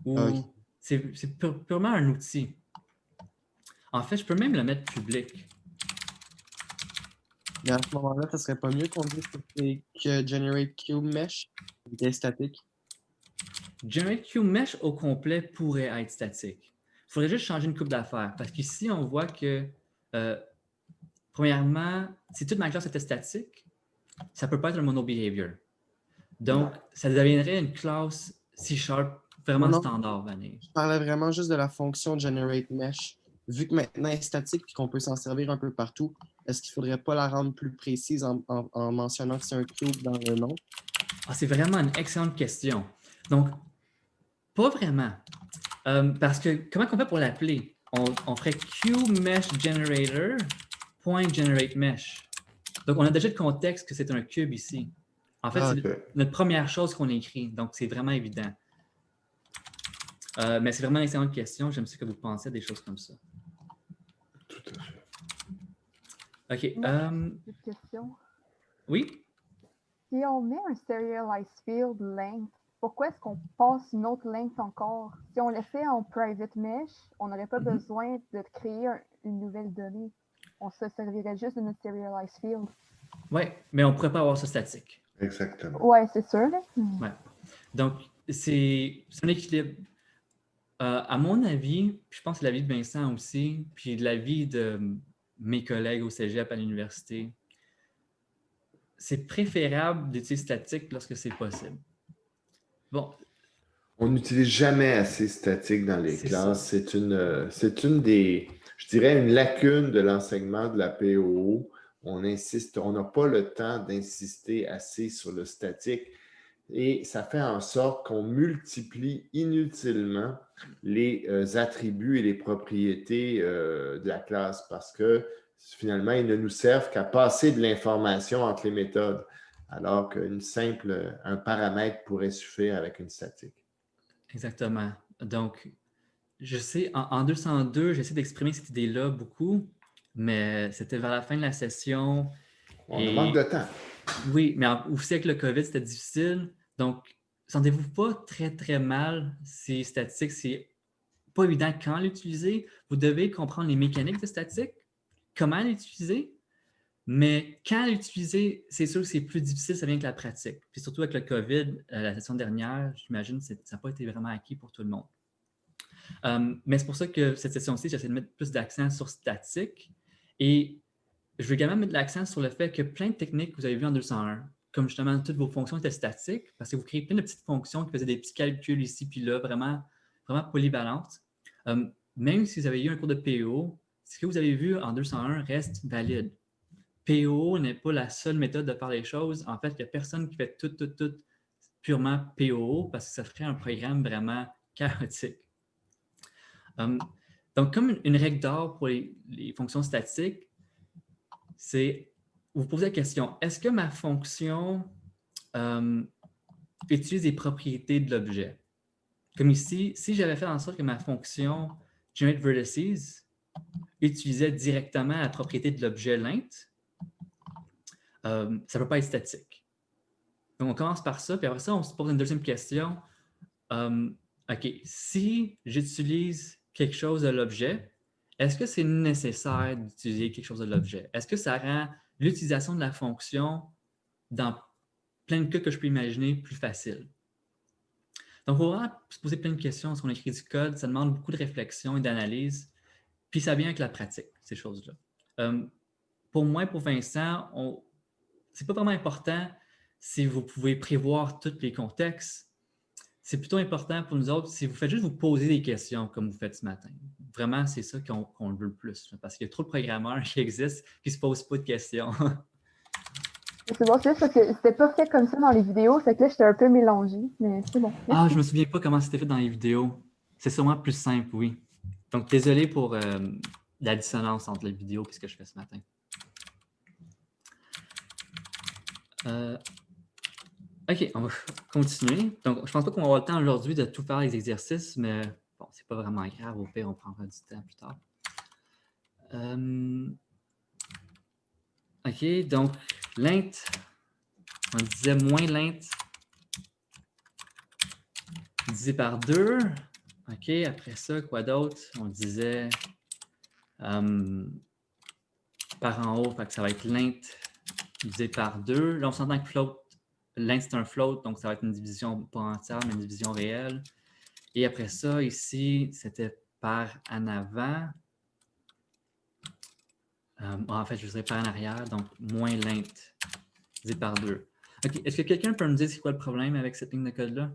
Okay. C'est purement un outil. En fait, je peux même le mettre public. Mais à ce moment-là, ça serait pas mieux qu'on dise que Generate Cube Mesh était statique? Generate Cube Mesh au complet pourrait être statique. Il faudrait juste changer une coupe d'affaires parce qu'ici, on voit que, premièrement, si toute ma classe était statique, ça ne peut pas être un mono-behavior. Donc, ça deviendrait une classe C# vraiment standard, vanille. Je parlais vraiment juste de la fonction Generate Mesh. Vu que maintenant elle est statique et qu'on peut s'en servir un peu partout, est-ce qu'il ne faudrait pas la rendre plus précise en mentionnant que c'est un cube dans le nom? Ah, c'est vraiment une excellente question. Donc, pas vraiment. Parce que comment on fait pour l'appeler? On ferait CubeMeshGenerator.GenerateMesh. Donc, on a déjà le contexte que c'est un cube ici. En fait, c'est notre première chose qu'on écrit. Donc, c'est vraiment évident. Mais c'est vraiment une excellente question. J'aime ce que vous pensez à des choses comme ça. Tout à fait. OK. Une question. Oui? Si on met un serialized field length, pourquoi est-ce qu'on passe une autre length encore? Si on le fait en private mesh, on n'aurait pas besoin de créer une nouvelle donnée. On se servirait juste de notre serialized field. Oui, mais on ne pourrait pas avoir ça statique. Exactement. Oui, c'est sûr. Ouais. Donc, c'est un équilibre. À mon avis, puis je pense que l'avis de Vincent aussi, puis l'avis de mes collègues au cégep à l'université, c'est préférable d'utiliser statique lorsque c'est possible. Bon, On n'utilise jamais assez statique dans les c'est classes. ça. C'est une des, je dirais, une lacune de l'enseignement de la POO. On insiste, on n'a pas le temps d'insister assez sur le statique et ça fait en sorte qu'on multiplie inutilement les attributs et les propriétés de la classe parce que finalement, ils ne nous servent qu'à passer de l'information entre les méthodes, alors un paramètre pourrait suffire avec une statique. Exactement. Donc, je sais, en 202, j'essaie d'exprimer cette idée-là beaucoup, mais c'était vers la fin de la session. On manque de temps. Oui, mais aussi avec le COVID, c'était difficile. Donc, sentez-vous pas très, très mal si statique, c'est pas évident quand l'utiliser. Vous devez comprendre les mécaniques de statique, comment l'utiliser, mais quand l'utiliser, c'est sûr que c'est plus difficile, ça vient avec la pratique. Puis surtout avec le COVID, la session dernière, j'imagine que ça n'a pas été vraiment acquis pour tout le monde. Mais c'est pour ça que cette session-ci, j'essaie de mettre plus d'accent sur statique. Et je veux également mettre l'accent sur le fait que plein de techniques que vous avez vues en 201, comme justement toutes vos fonctions étaient statiques, parce que vous créez plein de petites fonctions qui faisaient des petits calculs ici puis là, vraiment, vraiment polyvalentes. Même si vous avez eu un cours de PO, ce que vous avez vu en 201 reste valide. PO n'est pas la seule méthode de faire les choses. En fait, il n'y a personne qui fait tout purement PO parce que ça ferait un programme vraiment chaotique. Donc, comme une règle d'or pour les fonctions statiques, c'est vous posez la question, est-ce que ma fonction utilise les propriétés de l'objet? Comme ici, si j'avais fait en sorte que ma fonction GenerateVertices utilisait directement la propriété de l'objet length, ça ne peut pas être statique. Donc, on commence par ça, puis après ça, on se pose une deuxième question. OK, si j'utilise quelque chose de l'objet, est-ce que c'est nécessaire d'utiliser quelque chose de l'objet? Est-ce que ça rend l'utilisation de la fonction dans plein de cas que je peux imaginer plus facile? Donc, il faut vraiment se poser plein de questions lorsqu'on écrit du code. Ça demande beaucoup de réflexion et d'analyse. Puis ça vient avec la pratique, ces choses-là. Pour moi et pour Vincent, c'est pas vraiment important si vous pouvez prévoir tous les contextes. C'est plutôt important pour nous autres si vous faites juste vous poser des questions comme vous faites ce matin. Vraiment, c'est ça qu'on veut le plus. Parce qu'il y a trop de programmeurs qui existent qui ne se posent pas de questions. C'est bon, c'est juste parce que c'était pas fait comme ça dans les vidéos, fait que là, j'étais un peu mélangée, mais c'est bon. Ah, je me souviens pas comment c'était fait dans les vidéos. C'est sûrement plus simple, oui. Donc, désolé pour la dissonance entre les vidéos et ce que je fais ce matin. OK, on va continuer. Donc, je pense pas qu'on va avoir le temps aujourd'hui de tout faire les exercices, mais bon, c'est pas vraiment grave. Au pire, on prendra du temps plus tard. OK, donc, l'int, on disait moins l'int divisé par 2. OK, après ça, quoi d'autre? On disait par en haut, fait que ça va être l'int divisé par 2. Là, on s'entend que float, l'int c'est un float, donc ça va être une division pas entière, mais une division réelle. Et après ça, ici, c'était par en avant. En fait, je dirais par en arrière, donc moins l'int divisé par 2. OK, est-ce que quelqu'un peut me dire c'est quoi le problème avec cette ligne de code-là?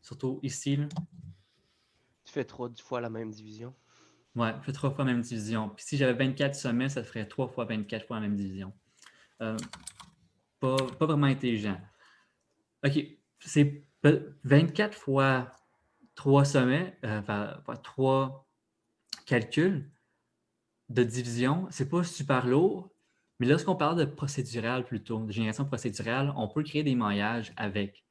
Surtout ici, là. Tu fais 3 fois la même division. Ouais, je fais 3 fois la même division. Puis si j'avais 24 sommets, ça ferait 3 fois 24 fois la même division. Pas vraiment intelligent. OK, c'est 24 fois 3 sommets, 3 calculs de division. C'est pas super lourd, mais lorsqu'on parle de procédural plutôt, de génération procédurale, on peut créer des maillages avec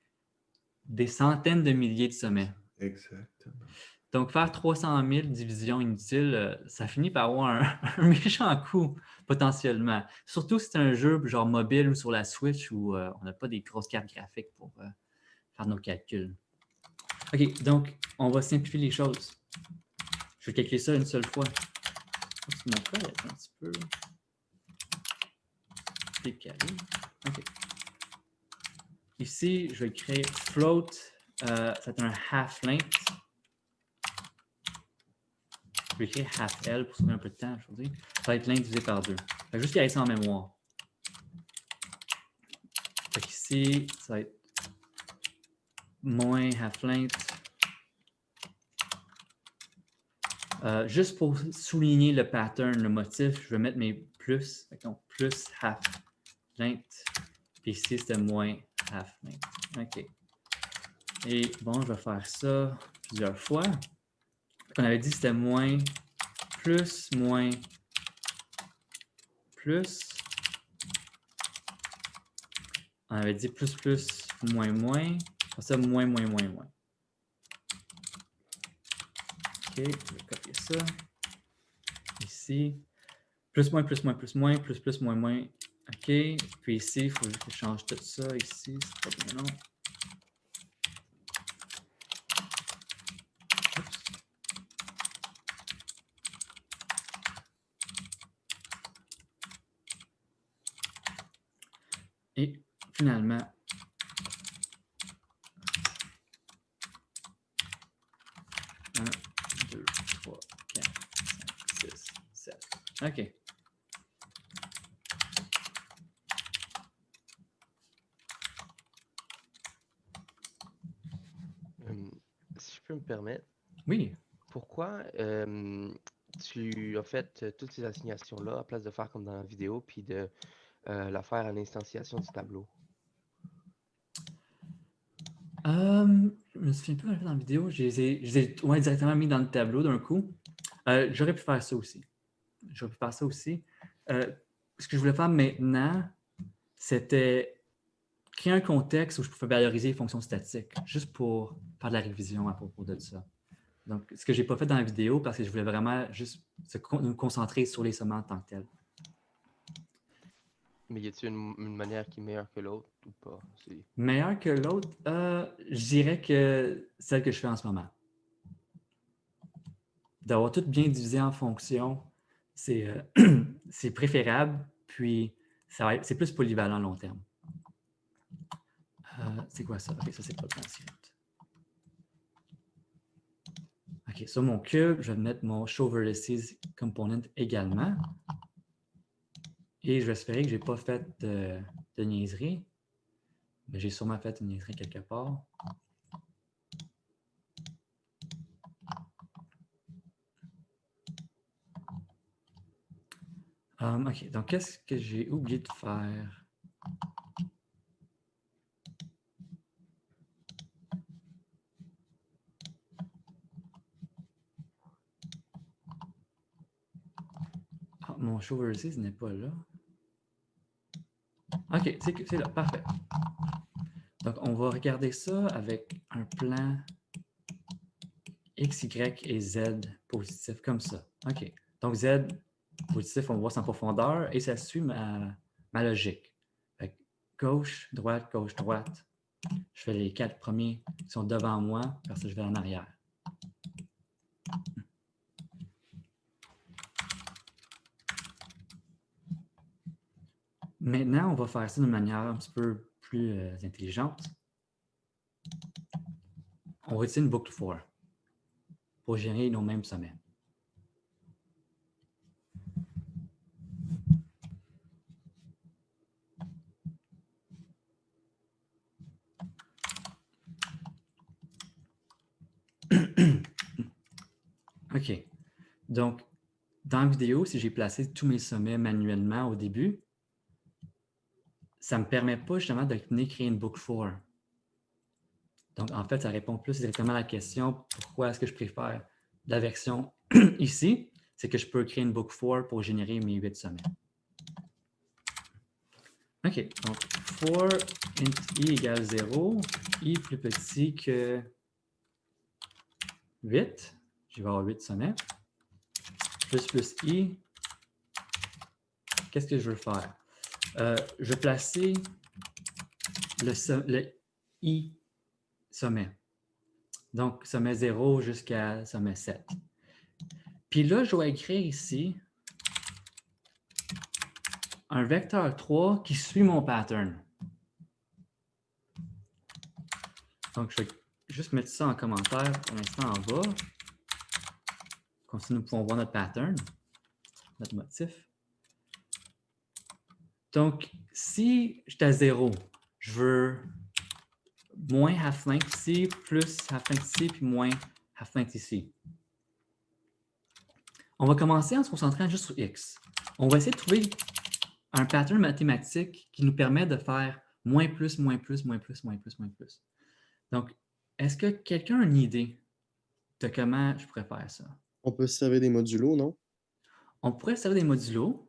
des centaines de milliers de sommets. Exactement. Donc, faire 300 000 divisions inutiles, ça finit par avoir un méchant coût, potentiellement. Surtout si c'est un jeu genre mobile ou sur la Switch où on n'a pas des grosses cartes graphiques pour faire nos calculs. OK, donc, on va simplifier les choses. Je vais calculer ça une seule fois. Mon code est un petit peu décalé. OK. Ici, je vais créer float, c'est un half length. peux écrire half L pour sauver un peu de temps aujourd'hui. Ça va être length divisé par 2. Fait que juste garder ça en mémoire. Fait qu'ici, ça va être moins half length. Juste pour souligner le pattern, le motif, je vais mettre mes plus. Donc, plus half length. Puis ici, c'était moins half length. OK. Et bon, je vais faire ça plusieurs fois. On avait dit que c'était moins, plus, moins, plus. On avait dit plus, plus, moins, moins. Pour ça, moins, moins, moins, moins. OK, je vais copier ça. Ici. Plus, moins, plus, moins, plus, moins, plus, moins, moins. OK. Puis ici, il faut que je change tout ça. Ici, c'est pas bien long. Oups. Et finalement, un, 2, 3, 4, 5, 6, 7. OK. Si je peux me permettre, Oui. pourquoi tu as fait toutes ces assignations-là à place de faire comme dans la vidéo puis de la faire à l'instanciation du tableau? Je me souviens plus quand j'ai fait dans la vidéo. Je les ai ouais, directement mis dans le tableau d'un coup. J'aurais pu faire ça aussi. Ce que je voulais faire maintenant, c'était créer un contexte où je pouvais valoriser les fonctions statiques, juste pour faire de la révision à propos de ça. Donc, ce que je n'ai pas fait dans la vidéo, parce que je voulais vraiment juste nous concentrer sur les sommets en tant que tels. Mais y a-t-il une manière qui est meilleure que l'autre ou pas? Meilleure que l'autre? Je dirais que celle que je fais en ce moment. D'avoir tout bien divisé en fonctions, c'est préférable, puis c'est plus polyvalent à long terme. C'est quoi ça? OK, ça, c'est pas le script. OK, sur mon cube, je vais mettre mon show vertices component également. Et je vais espérer que je n'ai pas fait de niaiserie. Mais j'ai sûrement fait une niaiserie quelque part. OK, donc qu'est-ce que j'ai oublié de faire? Ah, mon show vertices n'est pas là. OK, c'est là, parfait. Donc, on va regarder ça avec un plan X, Y et Z positif, comme ça. OK. Donc, Z positif, on voit ça en profondeur et ça suit ma logique. Fait que gauche, droite, gauche, droite. Je fais les 4 premiers qui sont devant moi, parce que je vais en arrière. Maintenant, on va faire ça d'une manière un petit peu plus intelligente. On va utiliser une boucle for pour générer nos mêmes sommets. OK. Donc, dans la vidéo, si j'ai placé tous mes sommets manuellement au début, ça ne me permet pas justement de venir créer une boucle for. Donc, en fait, ça répond plus directement à la question pourquoi est-ce que je préfère la version ici, c'est que je peux créer une boucle for pour générer mes 8 sommets. OK, donc for int i égale 0, i plus petit que 8, je vais avoir 8 sommets, plus i, qu'est-ce que je veux faire? Je vais placer le i sommet. Donc, sommet 0 jusqu'à sommet 7. Puis là, je vais écrire ici un vecteur 3 qui suit mon pattern. Donc, je vais juste mettre ça en commentaire pour l'instant en bas. Comme ça, nous pouvons voir notre pattern, notre motif. Donc, si j'étais à 0, je veux moins half-length ici, plus half-length ici, puis moins half-length ici. On va commencer en se concentrant juste sur X. On va essayer de trouver un pattern mathématique qui nous permet de faire moins plus, moins plus, moins plus, moins plus, moins plus. Donc, est-ce que quelqu'un a une idée de comment je pourrais faire ça? On peut se servir des modulos, non? On pourrait se servir des modulos.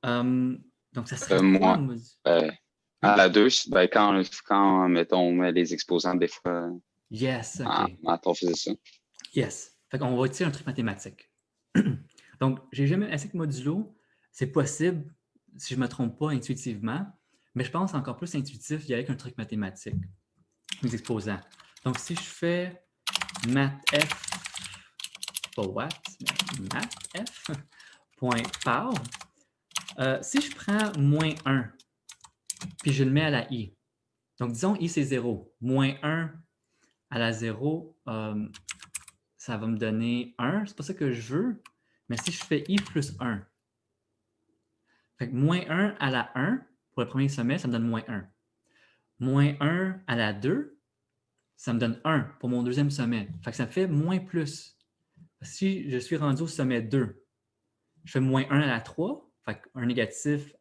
Donc, ça serait quoi Moi, un modulo? à la 2, ben, quand, mettons, on met les exposants, des fois, Yes, OK. on faisait ça. Yes. Fait qu'on va utiliser un truc mathématique. Donc, j'ai jamais essayé que modulo. C'est possible, si je ne me trompe pas intuitivement, mais je pense encore plus intuitif d'y aller avec un truc mathématique, les exposants. Donc, si je fais mathf, pas what, mais mathf, point power, si je prends moins 1, puis je le mets à la i, donc disons i c'est 0, moins 1 à la 0, ça va me donner 1, c'est pas ça que je veux, mais si je fais i plus 1, fait que moins 1 à la 1, pour le premier sommet, ça me donne moins 1. Moins 1 à la 2, ça me donne 1 pour mon deuxième sommet. Fait que ça fait moins plus. Si je suis rendu au sommet 2, je fais moins 1 à la 3, fait un négatif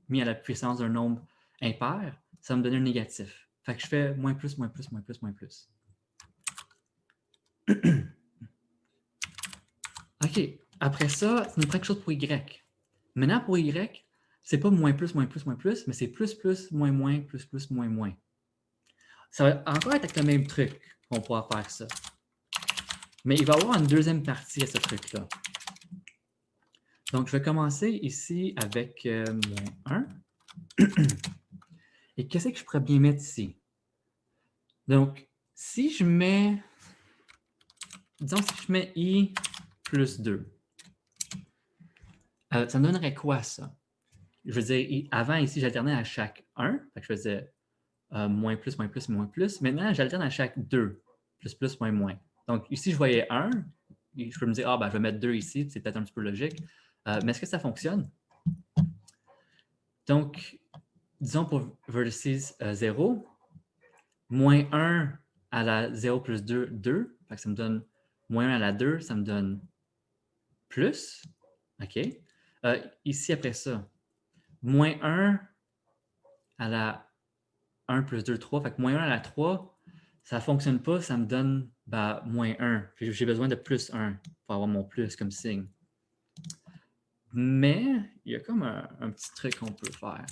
mis à la puissance d'un nombre impair, ça me donne un négatif. Fait que je fais moins plus, moins plus, moins plus, moins plus. OK. Après ça, ça nous prend quelque chose pour Y. Maintenant, pour Y, c'est pas moins plus, moins plus, moins plus, mais c'est plus, plus, moins, moins, plus, plus, moins, moins. Ça va encore être avec le même truc qu'on pourra faire ça. Mais il va y avoir une deuxième partie à ce truc-là. Donc, je vais commencer ici avec moins 1. Et qu'est-ce que je pourrais bien mettre ici? Donc, si je mets, disons, si je mets i plus 2, ça me donnerait quoi, ça? Je veux dire, avant, ici, j'alternais à chaque 1. Fait que je faisais moins plus, moins plus, moins plus. Maintenant, j'alterne à chaque 2. Plus, plus, moins, moins. Donc, ici, je voyais 1. Je peux me dire, ben, je vais mettre 2 ici. C'est peut-être un petit peu logique. Mais est-ce que ça fonctionne? Donc, disons pour vertices 0, moins 1 à la 0 plus 2, 2. Fait que ça me donne moins 1 à la 2, ça me donne plus. OK. Ici, après ça, moins 1 à la 1 plus 2, 3. Fait que moins 1 à la 3, ça ne fonctionne pas, ça me donne moins 1. J'ai besoin de plus 1 pour avoir mon plus comme signe. Mais il y a comme un petit truc qu'on peut faire.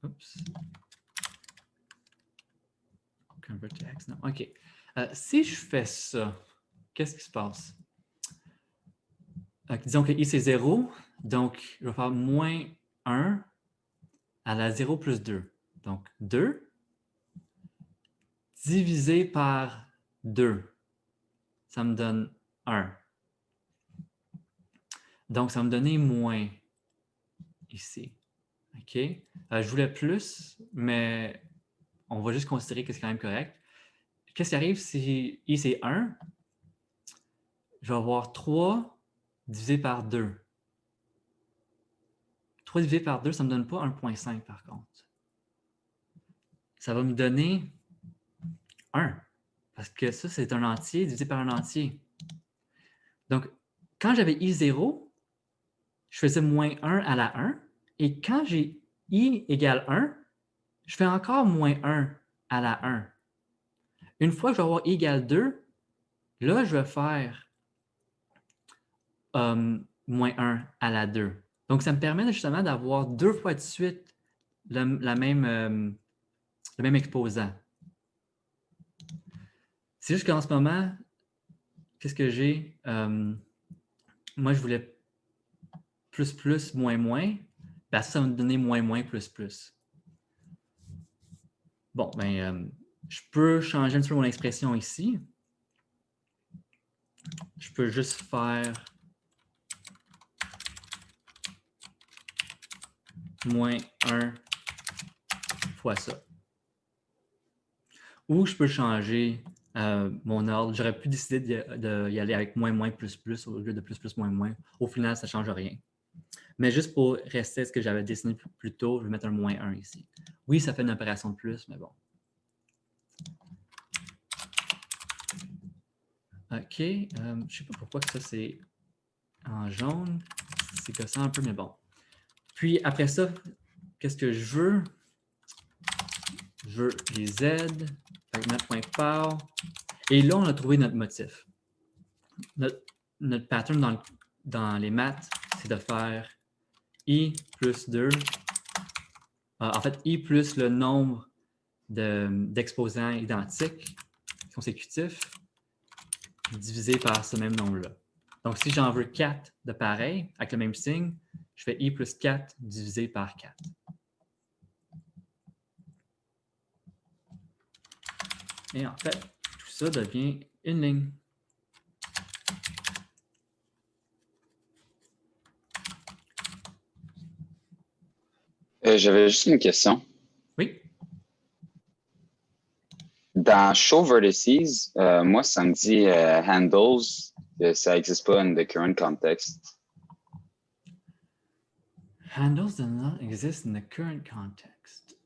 Oups. Convert to X, non. OK. Si je fais ça, qu'est-ce qui se passe? Disons que i c'est 0, donc je vais faire moins 1 à la 0 plus 2. Donc 2 divisé par 2, ça me donne 1. Donc ça va me donner moins ici. OK? Je voulais plus, mais on va juste considérer que c'est quand même correct. Qu'est-ce qui arrive si i c'est 1? Je vais avoir 3 divisé par 2. 3 divisé par 2, ça ne me donne pas 1,5 par contre. Ça va me donner 1. Parce que ça, c'est un entier divisé par un entier. Donc, quand j'avais i0, je faisais moins 1 à la 1. Et quand j'ai i égale 1, je fais encore moins 1 à la 1. Une fois que je vais avoir i égale 2, là, je vais faire moins 1 à la 2. Donc, ça me permet justement d'avoir 2 fois de suite le même exposant. C'est juste qu'en ce moment, qu'est-ce que j'ai? Moi, je voulais plus, plus, moins, moins. Ben, ça va me donner moins, moins, plus, plus. Bon, ben, je peux changer un petit peu mon expression ici. Je peux juste faire moins 1 fois ça. Ou je peux changer mon ordre. J'aurais pu décider d'y aller avec moins, moins, plus, plus au lieu de plus, plus, moins, moins. Au final, ça ne change rien. Mais juste pour rester à ce que j'avais dessiné plus tôt, je vais mettre un moins 1 ici. Oui, ça fait une opération de plus, mais bon. OK. Je ne sais pas pourquoi que ça, c'est en jaune. C'est gossant un peu, mais bon. Puis après ça, qu'est-ce que je veux? Je veux les Z, avec notre point power. Et là, on a trouvé notre motif. Notre pattern dans les maths, c'est de faire I plus 2. En fait, I plus le nombre d'exposants identiques consécutifs divisé par ce même nombre-là. Donc, si j'en veux 4 de pareil, avec le même signe, je fais I plus 4 divisé par 4. Et en fait, tout ça devient une ligne. J'avais juste une question. Oui. Dans Show Vertices, moi, ça me dit handles, ça n'existe pas in the current context. Handles do not exist in the current context.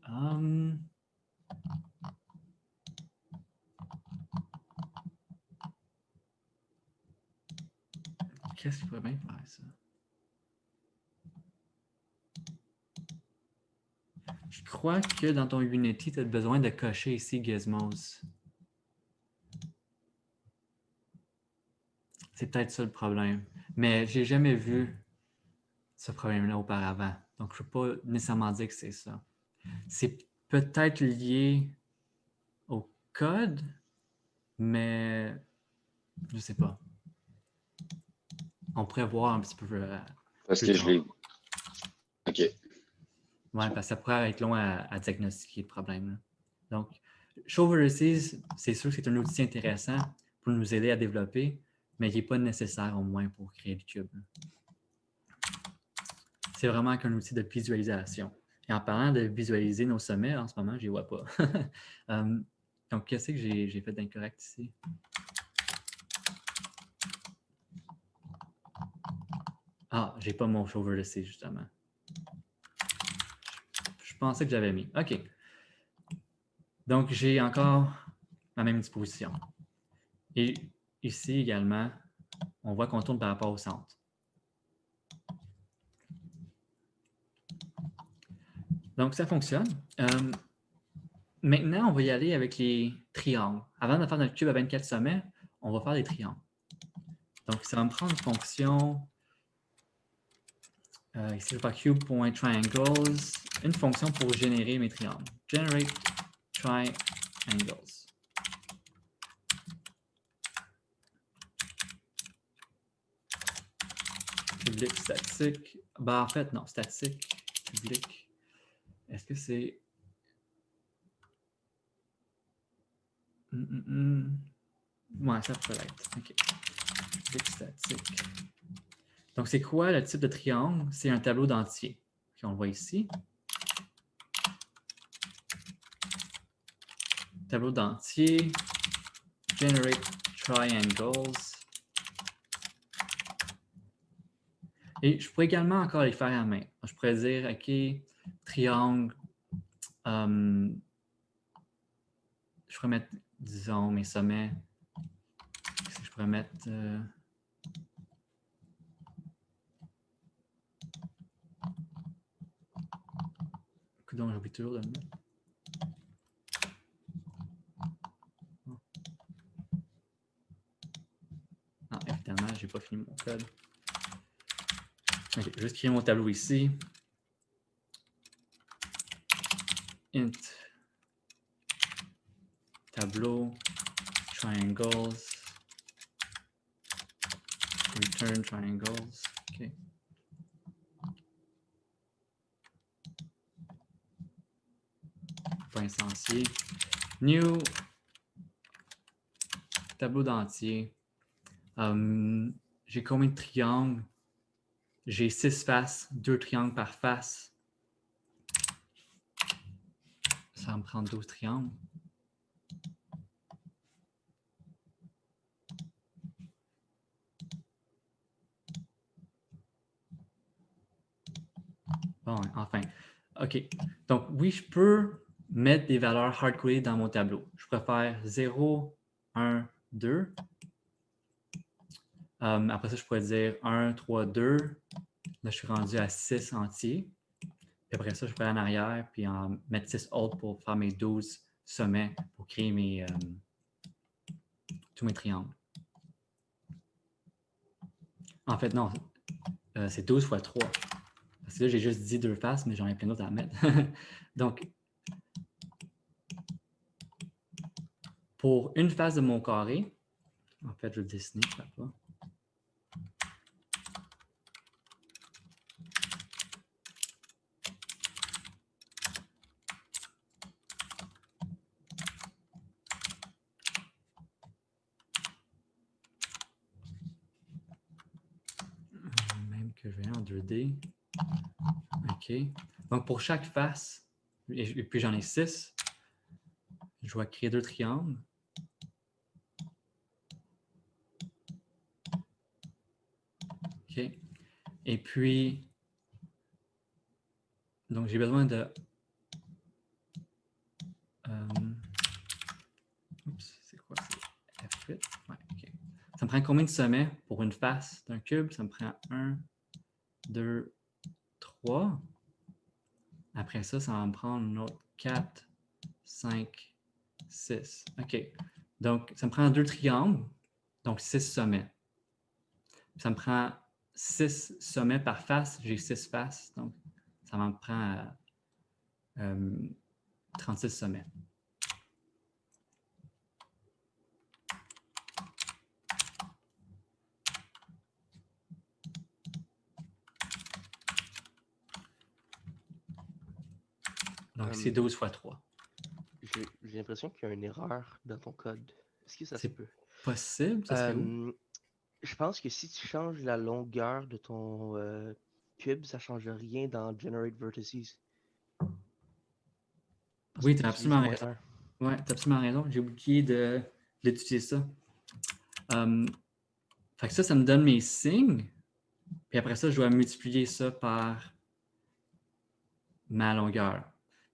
Qu'est-ce qu'il pourrait bien faire, ça? Je crois que dans ton Unity, tu as besoin de cocher ici Gizmos. C'est peut-être ça le problème. Mais j'ai jamais vu ce problème-là auparavant. Donc, je ne peux pas nécessairement dire que c'est ça. C'est peut-être lié au code, mais je ne sais pas. On pourrait voir un petit peu. Parce que je l'ai. OK. Oui, parce que ça pourrait être long à diagnostiquer le problème. Là. Donc, Show Vertices, c'est sûr que c'est un outil intéressant pour nous aider à développer, mais il n'est pas nécessaire au moins pour créer le cube. C'est vraiment qu'un outil de visualisation. Et en parlant de visualiser nos sommets, en ce moment, je ne les vois pas. Donc, qu'est-ce que j'ai fait d'incorrect ici? Ah, j'ai pas mon Show Vertices, justement. Je pensais que j'avais mis. OK. Donc, j'ai encore la même disposition. Et ici également, on voit qu'on tourne par rapport au centre. Donc, ça fonctionne. Maintenant, on va y aller avec les triangles. Avant de faire notre cube à 24 sommets, on va faire des triangles. Donc, ça va me prendre une fonction, ici, je vais faire cube.triangles, une fonction pour générer mes triangles. Generate triangles. Public statique. Ben, en fait, non, statique, public. Est-ce que c'est... Ouais, ça pourrait l'être. OK. Public statique. Donc, c'est quoi le type de triangle? C'est un tableau d'entier. Okay, on le voit ici. Tableau d'entier. Generate triangles. Et je pourrais également encore les faire à main. Je pourrais dire, OK, triangle. Je pourrais mettre, disons, mes sommets. Je pourrais mettre... Coudonc, j'oublie toujours de le mettre. Non, évidemment, je n'ai pas fini mon code. Okay, je vais juste créer mon tableau ici. Int tableau triangles return triangles. OK. Point instancier. New tableau d'entier. J'ai combien de triangles? J'ai 6 faces, 2 triangles par face. Ça va me prendre 12 triangles. Bon, enfin. OK. Donc, oui, je peux mettre des valeurs hard-codées dans mon tableau. Je préfère 0, 1, 2. Après ça, je pourrais dire 1, 3, 2. Là, je suis rendu à 6 entiers. Puis après ça, je peux aller en arrière puis en mettre 6 autres pour faire mes 12 sommets pour créer tous mes triangles. En fait, non, c'est 12 fois 3. Parce que là, j'ai juste dit 2 faces, mais j'en ai plein d'autres à mettre. Donc, pour une face de mon carré, en fait, je vais le dessiner, je ne sais pas. Même que je vais en 2D. OK. Donc, pour chaque face, et puis j'en ai 6, je vais créer 2 triangles. OK. Et puis, donc j'ai besoin de... oups, c'est quoi? C'est F8? Ouais, OK. Ça me prend combien de sommets pour une face d'un cube? Ça me prend 1, 2, 3. Après ça, ça va me prendre une autre 4, 5, 6. OK. Donc, ça me prend 2 triangles, donc 6 sommets. Ça me prend 6 sommets par face. J'ai 6 faces, donc ça m'en prend 36 sommets. Donc, c'est 12 fois 3. J'ai l'impression qu'il y a une erreur dans ton code. Est-ce que ça se C'est peut? possible, ça serait où? Je pense que si tu changes la longueur de ton cube, ça ne change rien dans Generate Vertices. Parce Oui, que tu as tu utilises absolument raison. -1. Oui, tu as absolument raison. J'ai oublié d'utiliser ça. Fait que ça me donne mes signes. Puis après ça, je dois multiplier ça par ma longueur.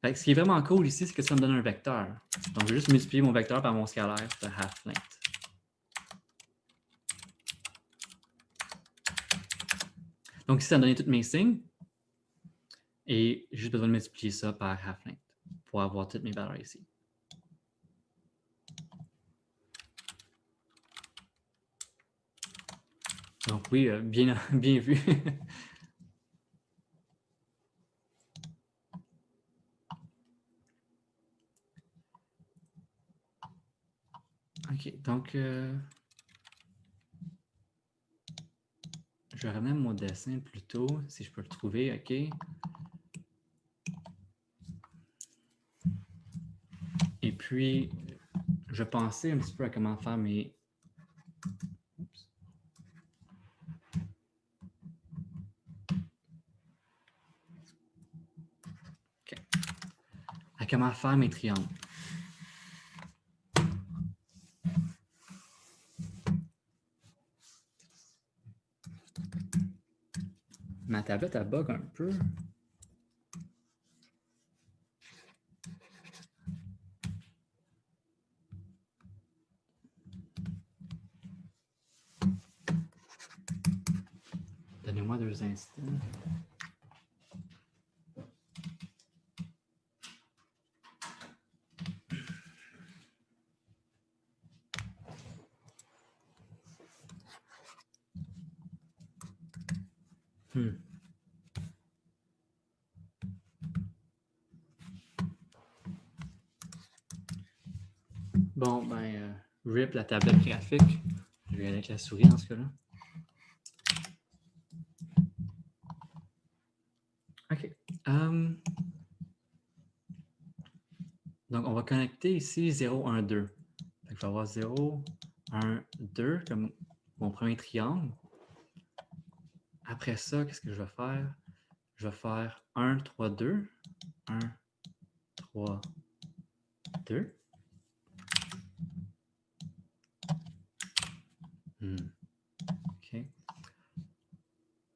Fait que ce qui est vraiment cool ici, c'est que ça me donne un vecteur. Donc, je vais juste multiplier mon vecteur par mon scalaire de half length. Donc, ici, ça me donne tous mes signes. Et j'ai juste besoin de multiplier ça par half length pour avoir toutes mes valeurs ici. Donc oui, bien vu. OK, donc je vais revenir à mon dessin plutôt, si je peux le trouver, OK. Et puis, je pensais un petit peu à comment faire mes... Oups. OK. À comment faire mes triangles. Ma tablette, elle bug un peu. Donnez-moi 2 instants. Bon, ben, RIP la tablette graphique. Je vais aller avec la souris dans ce cas-là. OK. Donc, on va connecter ici 0, 1, 2. Donc, je vais avoir 0, 1, 2 comme mon premier triangle. Après ça, qu'est-ce que je vais faire? Je vais faire 1, 3, 2. 1, 3, 2. OK.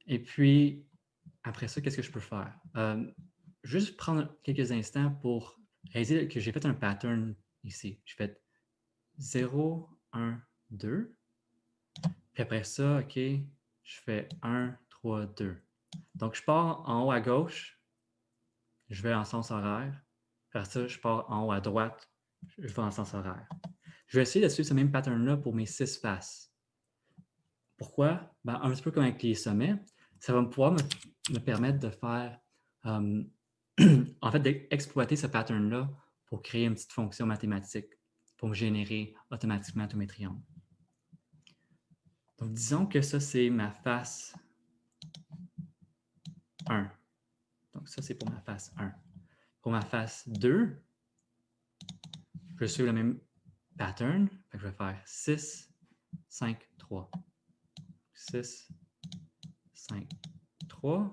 Et puis, après ça, qu'est-ce que je peux faire? Juste prendre quelques instants pour réaliser que j'ai fait un pattern ici. J'ai fait 0, 1, 2. Puis après ça, OK, je fais 1, 3, 2. Donc, je pars en haut à gauche, je vais en sens horaire. Après ça, je pars en haut à droite, je vais en sens horaire. Je vais essayer de suivre ce même pattern-là pour mes 6 faces. Pourquoi? Ben, un petit peu comme avec les sommets, ça va pouvoir me permettre de faire, en fait, d'exploiter ce pattern-là pour créer une petite fonction mathématique pour me générer automatiquement tous mes triangles. Donc, disons que ça, c'est ma face 1. Donc, ça, c'est pour ma face 1. Pour ma face 2, je suis le même pattern. Fait que je vais faire 6, 5, 3. 6, 5, 3.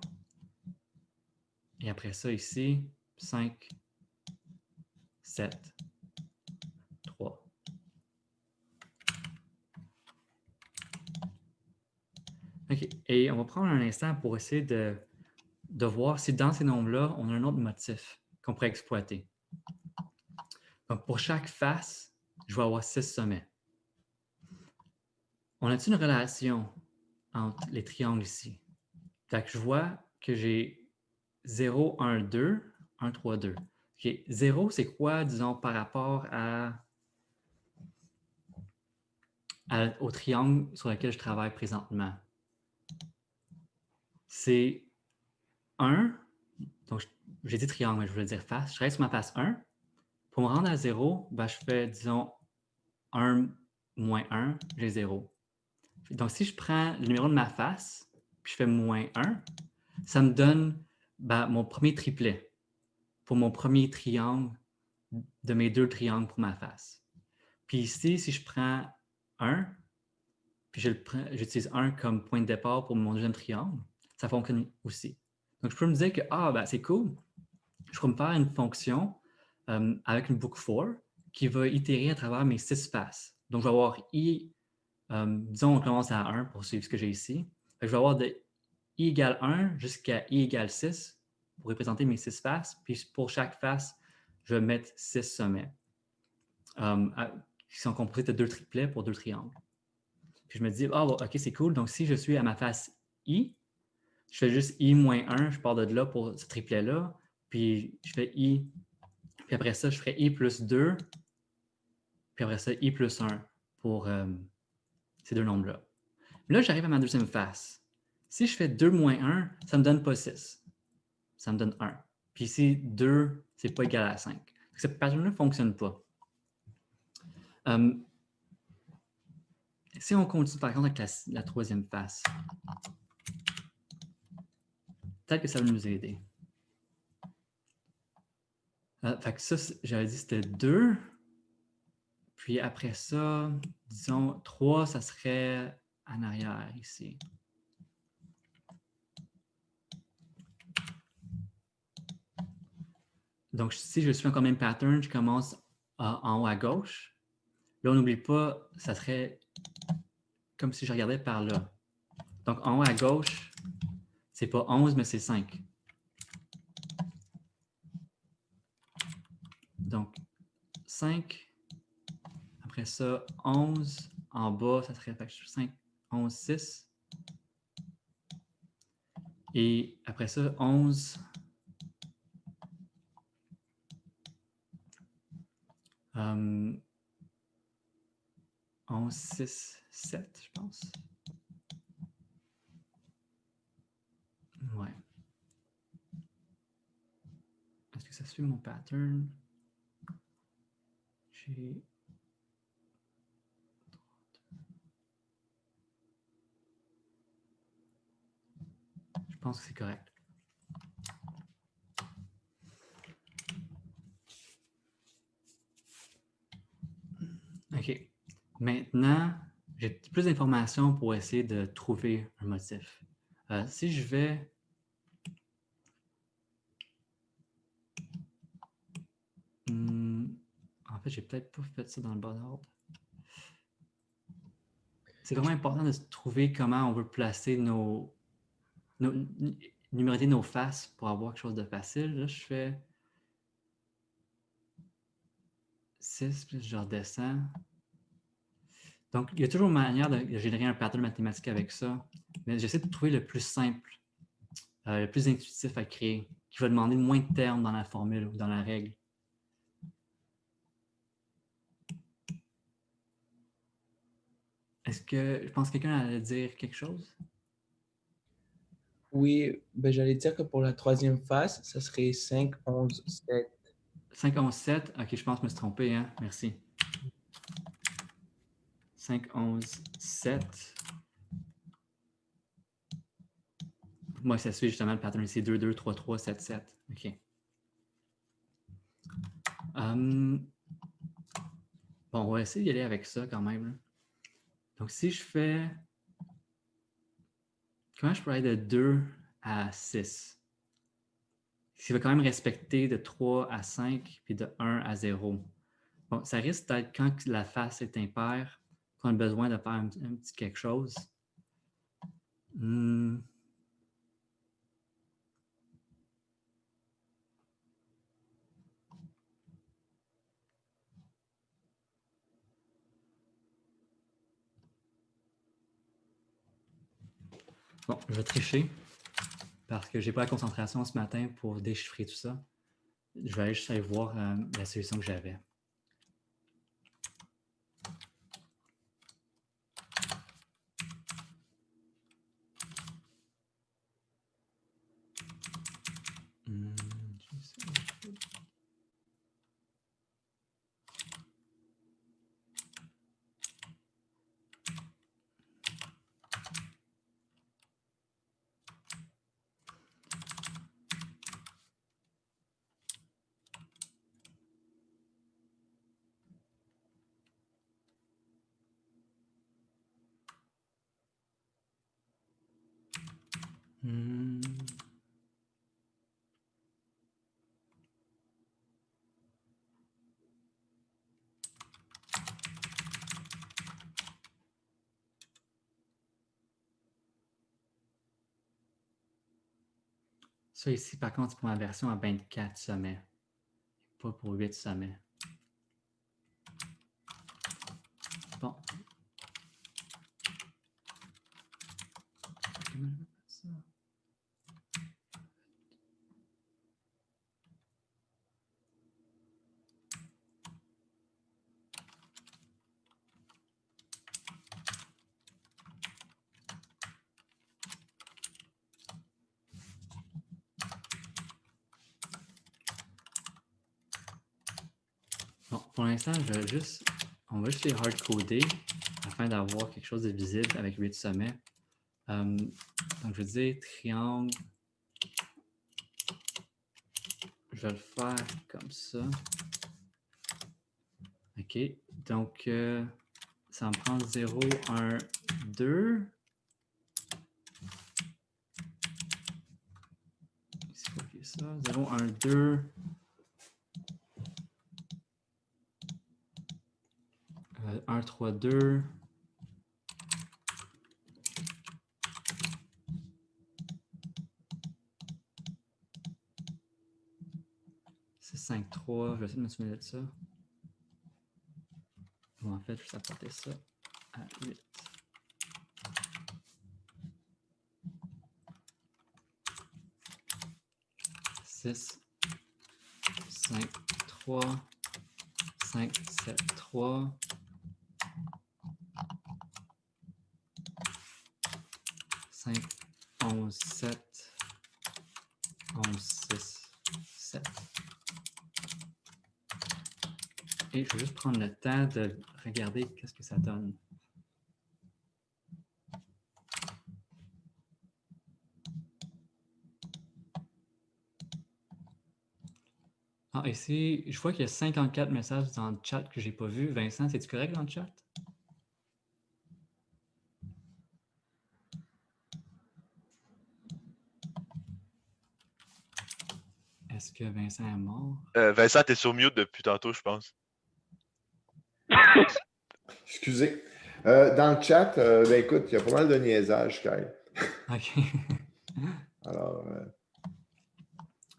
Et après ça, ici, 5, 7, 3. OK. Et on va prendre un instant pour essayer de voir si dans ces nombres-là, on a un autre motif qu'on pourrait exploiter. Donc, pour chaque face, je vais avoir 6 sommets. On a-t-il une relation entre les triangles ici? Fait que je vois que j'ai 0, 1, 2, 1, 3, 2. OK. 0, c'est quoi, disons, par rapport au triangle sur lequel je travaille présentement? C'est 1. Donc, j'ai dit triangle, mais je voulais dire face. Je reste sur ma face 1. Pour me rendre à 0, ben, je fais, disons, 1 moins 1, j'ai 0. Donc, si je prends le numéro de ma face, puis je fais moins 1, ça me donne mon premier triplet pour mon premier triangle de mes 2 triangles pour ma face. Puis ici, si je prends 1, puis j'utilise 1 comme point de départ pour mon deuxième triangle, ça fonctionne aussi. Donc, je peux me dire que, c'est cool, je peux me faire une fonction avec une boucle for qui va itérer à travers mes 6 faces. Donc, je vais avoir i, disons, on commence à 1 pour suivre ce que j'ai ici. Je vais avoir de i égale 1 jusqu'à i égale 6 pour représenter mes 6 faces. Puis pour chaque face, je vais mettre 6 sommets qui sont composés de 2 triplets pour 2 triangles. Puis je me dis, OK, c'est cool. Donc, si je suis à ma face i, je fais juste i moins 1, je pars de là pour ce triplet-là. Puis je fais i, puis après ça, je ferai i plus 2, puis après ça, i plus 1 pour ces deux nombres-là. Là, j'arrive à ma deuxième face. Si je fais 2 moins 1, ça ne me donne pas 6. Ça me donne 1. Puis ici, 2, c'est pas égal à 5. Ce pattern-là ne fonctionne pas. Si on continue par contre avec la troisième face, peut-être que ça va nous aider. Fait que ça, j'avais dit c'était 2. Puis après ça, disons 3, ça serait en arrière ici. Donc, si je suis encore même pattern, je commence en haut à gauche. Là, on n'oublie pas, ça serait comme si je regardais par là. Donc, en haut à gauche, c'est pas 11, mais c'est 5. Donc, 5. Après ça, 11. En bas, ça serait 5, 11, 6. Et après ça, 11. 11, 6, 7, je pense. Ouais. Est-ce que ça suit mon pattern? J'ai... Je pense que c'est correct. OK. Maintenant, j'ai plus d'informations pour essayer de trouver un motif. Si je vais... fait, j'ai peut-être pas fait ça dans le bon ordre. C'est vraiment important de se trouver comment on veut placer numéroter nos faces pour avoir quelque chose de facile. Là, je fais 6, puis je redescends. Donc, il y a toujours une manière de générer un pattern mathématique avec ça, mais j'essaie de trouver le plus simple, le plus intuitif à créer, qui va demander moins de termes dans la formule ou dans la règle. Est-ce que, je pense que quelqu'un allait dire quelque chose? Oui, ben j'allais dire que pour la troisième phase, ça serait 5, 11, 7. 5, 11, 7. Ok, je pense que je me suis trompé, hein? Merci. 5, 11, 7. Moi, ça suit justement le pattern ici. 2, 2, 3, 3, 7, 7. OK. Bon, on va essayer d'y aller avec ça quand même, là. Donc, si je fais... Comment je pourrais aller de 2 à 6? Il va quand même respecter de 3 à 5 puis de 1 à 0. Bon, ça risque d'être quand la face est impaire qu'on a besoin de faire un petit quelque chose. Bon, je vais tricher parce que j'ai pas la concentration ce matin pour déchiffrer tout ça. Je vais aller juste aller voir la solution que j'avais. Ça ici, par contre, c'est pour ma version à 24 sommets, pas pour 8 sommets. Bon. Bon, pour l'instant, on va juste les hard-coder afin d'avoir quelque chose de visible avec 8 sommets. Donc, je vais dire triangle. Je vais le faire comme ça. OK. Donc, ça me prend 0, 1, 2. Ici, copier ça. 0, 1, 2. 1, 3, 2. C'est 5, 3. Je vais essayer de me souvenir de ça. Bon, en fait, je vais apporter ça à 8. Six, 5, 3, 5, 7, 3. 5, 11, 7, 11, 6, 7. Et je vais juste prendre le temps de regarder qu'est-ce que ça donne. Ah, ici, je vois qu'il y a 54 messages dans le chat que je n'ai pas vu. Vincent, c'est-tu correct dans le chat? Est-ce que Vincent est mort? Vincent, t'es sur mute depuis tantôt, je pense. Excusez. Dans le chat, ben écoute, il y a pas mal de niaisage, Kyle. OK. Alors,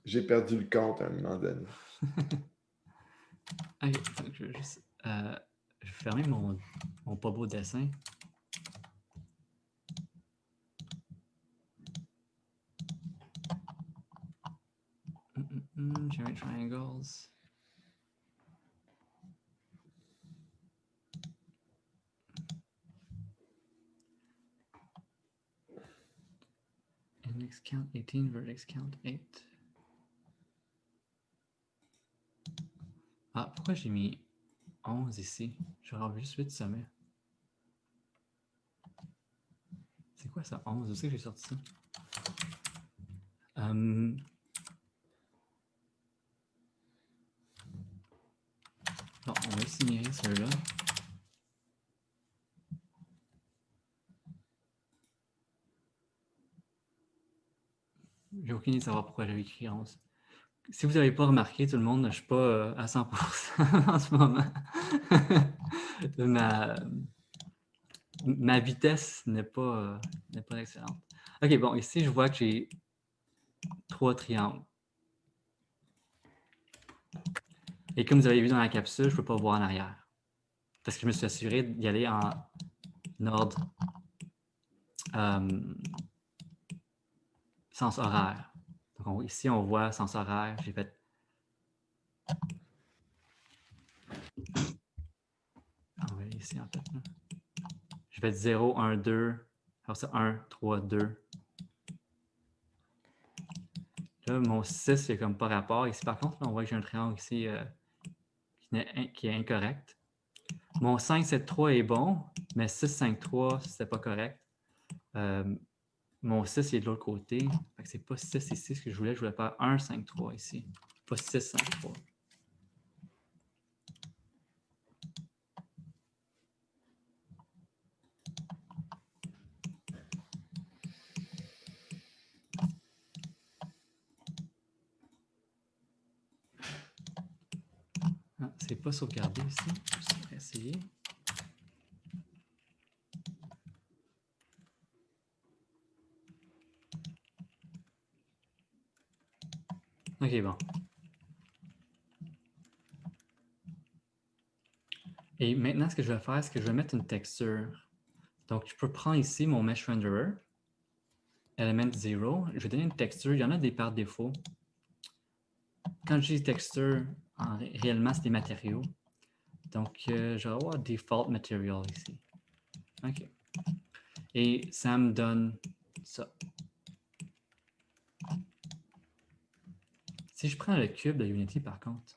j'ai perdu le compte à un moment donné. OK, donc je vais juste je vais fermer mon pas beau dessin. Generate triangles. Index count 18, vertex count 8. Ah, pourquoi j'ai mis 11 ici? J'aurais juste 8 sommets. C'est quoi ça, 11? Où c'est que j'ai sorti ça? Bon, on va signer ceux-là. J'ai aucune idée de savoir pourquoi j'avais écrit 11. Si vous n'avez pas remarqué, tout le monde, je ne suis pas à 100% en ce moment. ma vitesse n'est pas excellente. OK, bon, ici, je vois que j'ai 3 triangles. Et comme vous avez vu dans la capsule, je ne peux pas voir en arrière. Parce que je me suis assuré d'y aller en ordre sens horaire. Donc, ici, on voit sens horaire. J'ai fait... On va aller ici, en fait. J'ai fait 0, 1, 2. Alors, c'est 1, 3, 2. Là, mon 6, il n'y a comme pas rapport. Ici, par contre, là, on voit que j'ai un triangle ici qui est incorrect. Mon 5, 7, 3 est bon, mais 6, 5, 3, c'est pas correct. Mon 6 il est de l'autre côté. C'est pas 6 ici ce que je voulais. Je voulais faire 1, 5, 3 ici. Pas 6, 5, 3. Ah, c'est pas sauvegardé ici. Je vais essayer. OK, bon. Et maintenant, ce que je vais faire, c'est que je vais mettre une texture. Donc, je peux prendre ici mon Mesh Renderer, Element 0. Je vais donner une texture. Il y en a des par défaut. Quand je dis texture, réellement, c'est des matériaux. Donc, je vais avoir Default Material ici. OK. Et ça me donne ça. Si je prends le cube de Unity, par contre,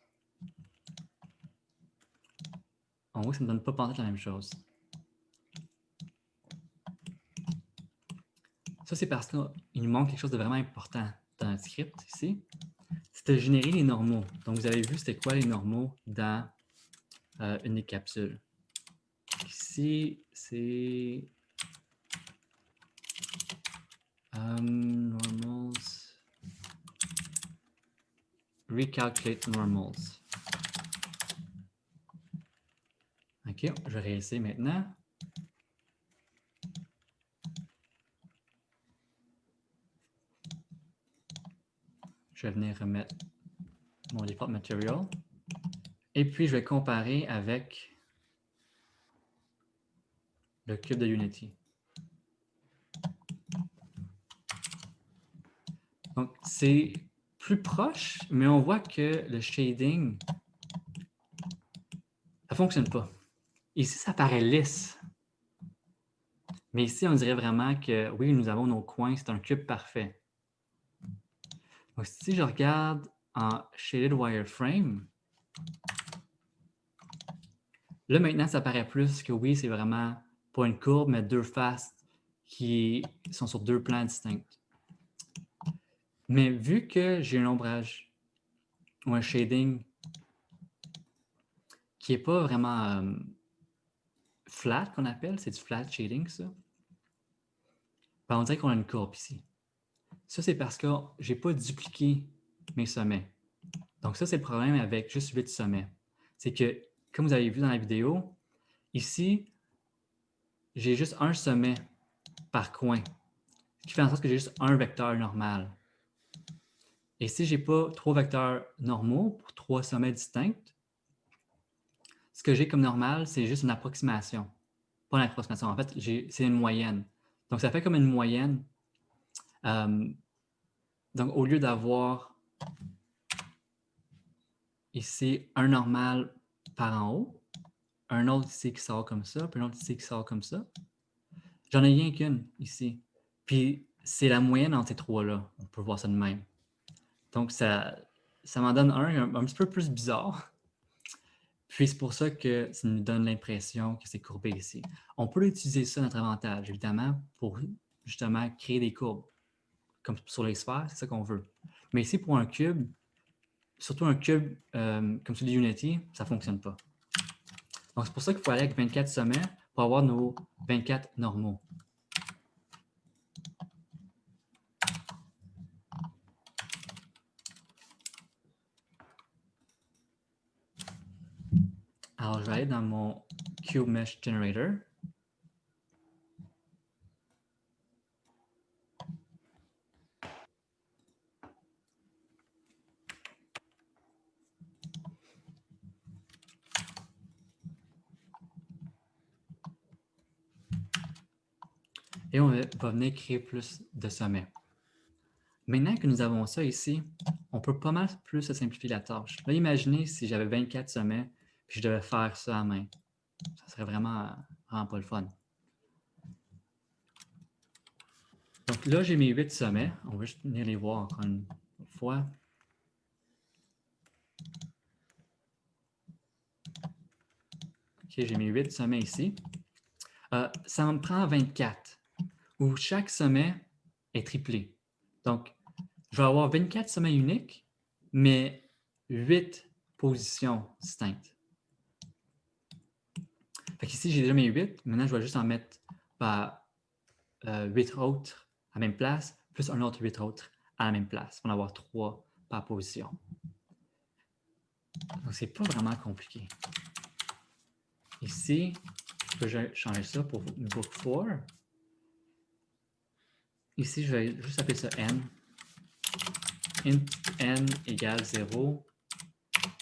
en haut, ça ne me donne pas pantoute la même chose. Ça, c'est parce qu'il nous manque quelque chose de vraiment important dans notre script ici. C'est de générer les normaux. Donc, vous avez vu c'était quoi les normaux dans une des capsules. Ici, c'est normals. Recalculate normals. OK, je vais réessayer maintenant. Je vais venir remettre mon default material. Et puis, je vais comparer avec le cube de Unity. Donc, c'est plus proche, mais on voit que le shading, ça ne fonctionne pas. Ici, ça paraît lisse. Mais ici, on dirait vraiment que, oui, nous avons nos coins, c'est un cube parfait. Donc, si je regarde en Shaded Wireframe, là, maintenant, ça paraît plus que oui, c'est vraiment pas une courbe, mais deux faces qui sont sur deux plans distincts. Mais vu que j'ai un ombrage ou un shading qui n'est pas vraiment flat, qu'on appelle, c'est du flat shading, ça, ben, on dirait qu'on a une courbe ici. Ça, c'est parce que je n'ai pas dupliqué mes sommets. Donc ça, c'est le problème avec juste 8 sommets. C'est que, comme vous avez vu dans la vidéo, Ici, j'ai juste un sommet par coin, ce qui fait en sorte que j'ai juste un vecteur normal. Et si je n'ai pas 3 vecteurs normaux pour 3 sommets distincts, ce que j'ai comme normal, c'est juste une approximation. Pas une approximation, en fait, c'est une moyenne. Donc, ça fait comme une moyenne. Donc, au lieu d'avoir ici un normal par en haut, un autre ici qui sort comme ça, puis un autre ici qui sort comme ça, j'en ai rien qu'une ici. Puis, c'est la moyenne entre ces trois-là. On peut voir ça de même. Donc, ça m'en donne un petit peu plus bizarre. Puis, c'est pour ça que ça nous donne l'impression que c'est courbé ici. On peut utiliser ça à notre avantage, évidemment, pour justement créer des courbes. Comme sur les sphères, c'est ça qu'on veut. Mais ici, pour un cube, surtout un cube comme celui de Unity, ça ne fonctionne pas. Donc, c'est pour ça qu'il faut aller avec 24 sommets pour avoir nos 24 normaux. Alors, je vais aller dans mon Cube Mesh Generator. Et on va venir créer plus de sommets. Maintenant que nous avons ça ici, on peut pas mal plus se simplifier la tâche. Là, imaginez si j'avais 24 sommets et je devais faire ça à main. Ça serait vraiment pas le fun. Donc là, j'ai mes 8 sommets. On va juste venir les voir encore une fois. OK, j'ai mes 8 sommets ici. Ça me prend 24, où chaque sommet est triplé. Donc, je vais avoir 24 sommets uniques, mais 8 positions distinctes. Fait qu'ici, j'ai déjà mes 8. Maintenant, je vais juste en mettre 8 autres à la même place, plus un autre 8 autres à la même place, pour en avoir 3 par position. Donc, c'est pas vraiment compliqué. Ici, je peux changer ça pour book4. Ici, je vais juste appeler ça n. Int n égale 0,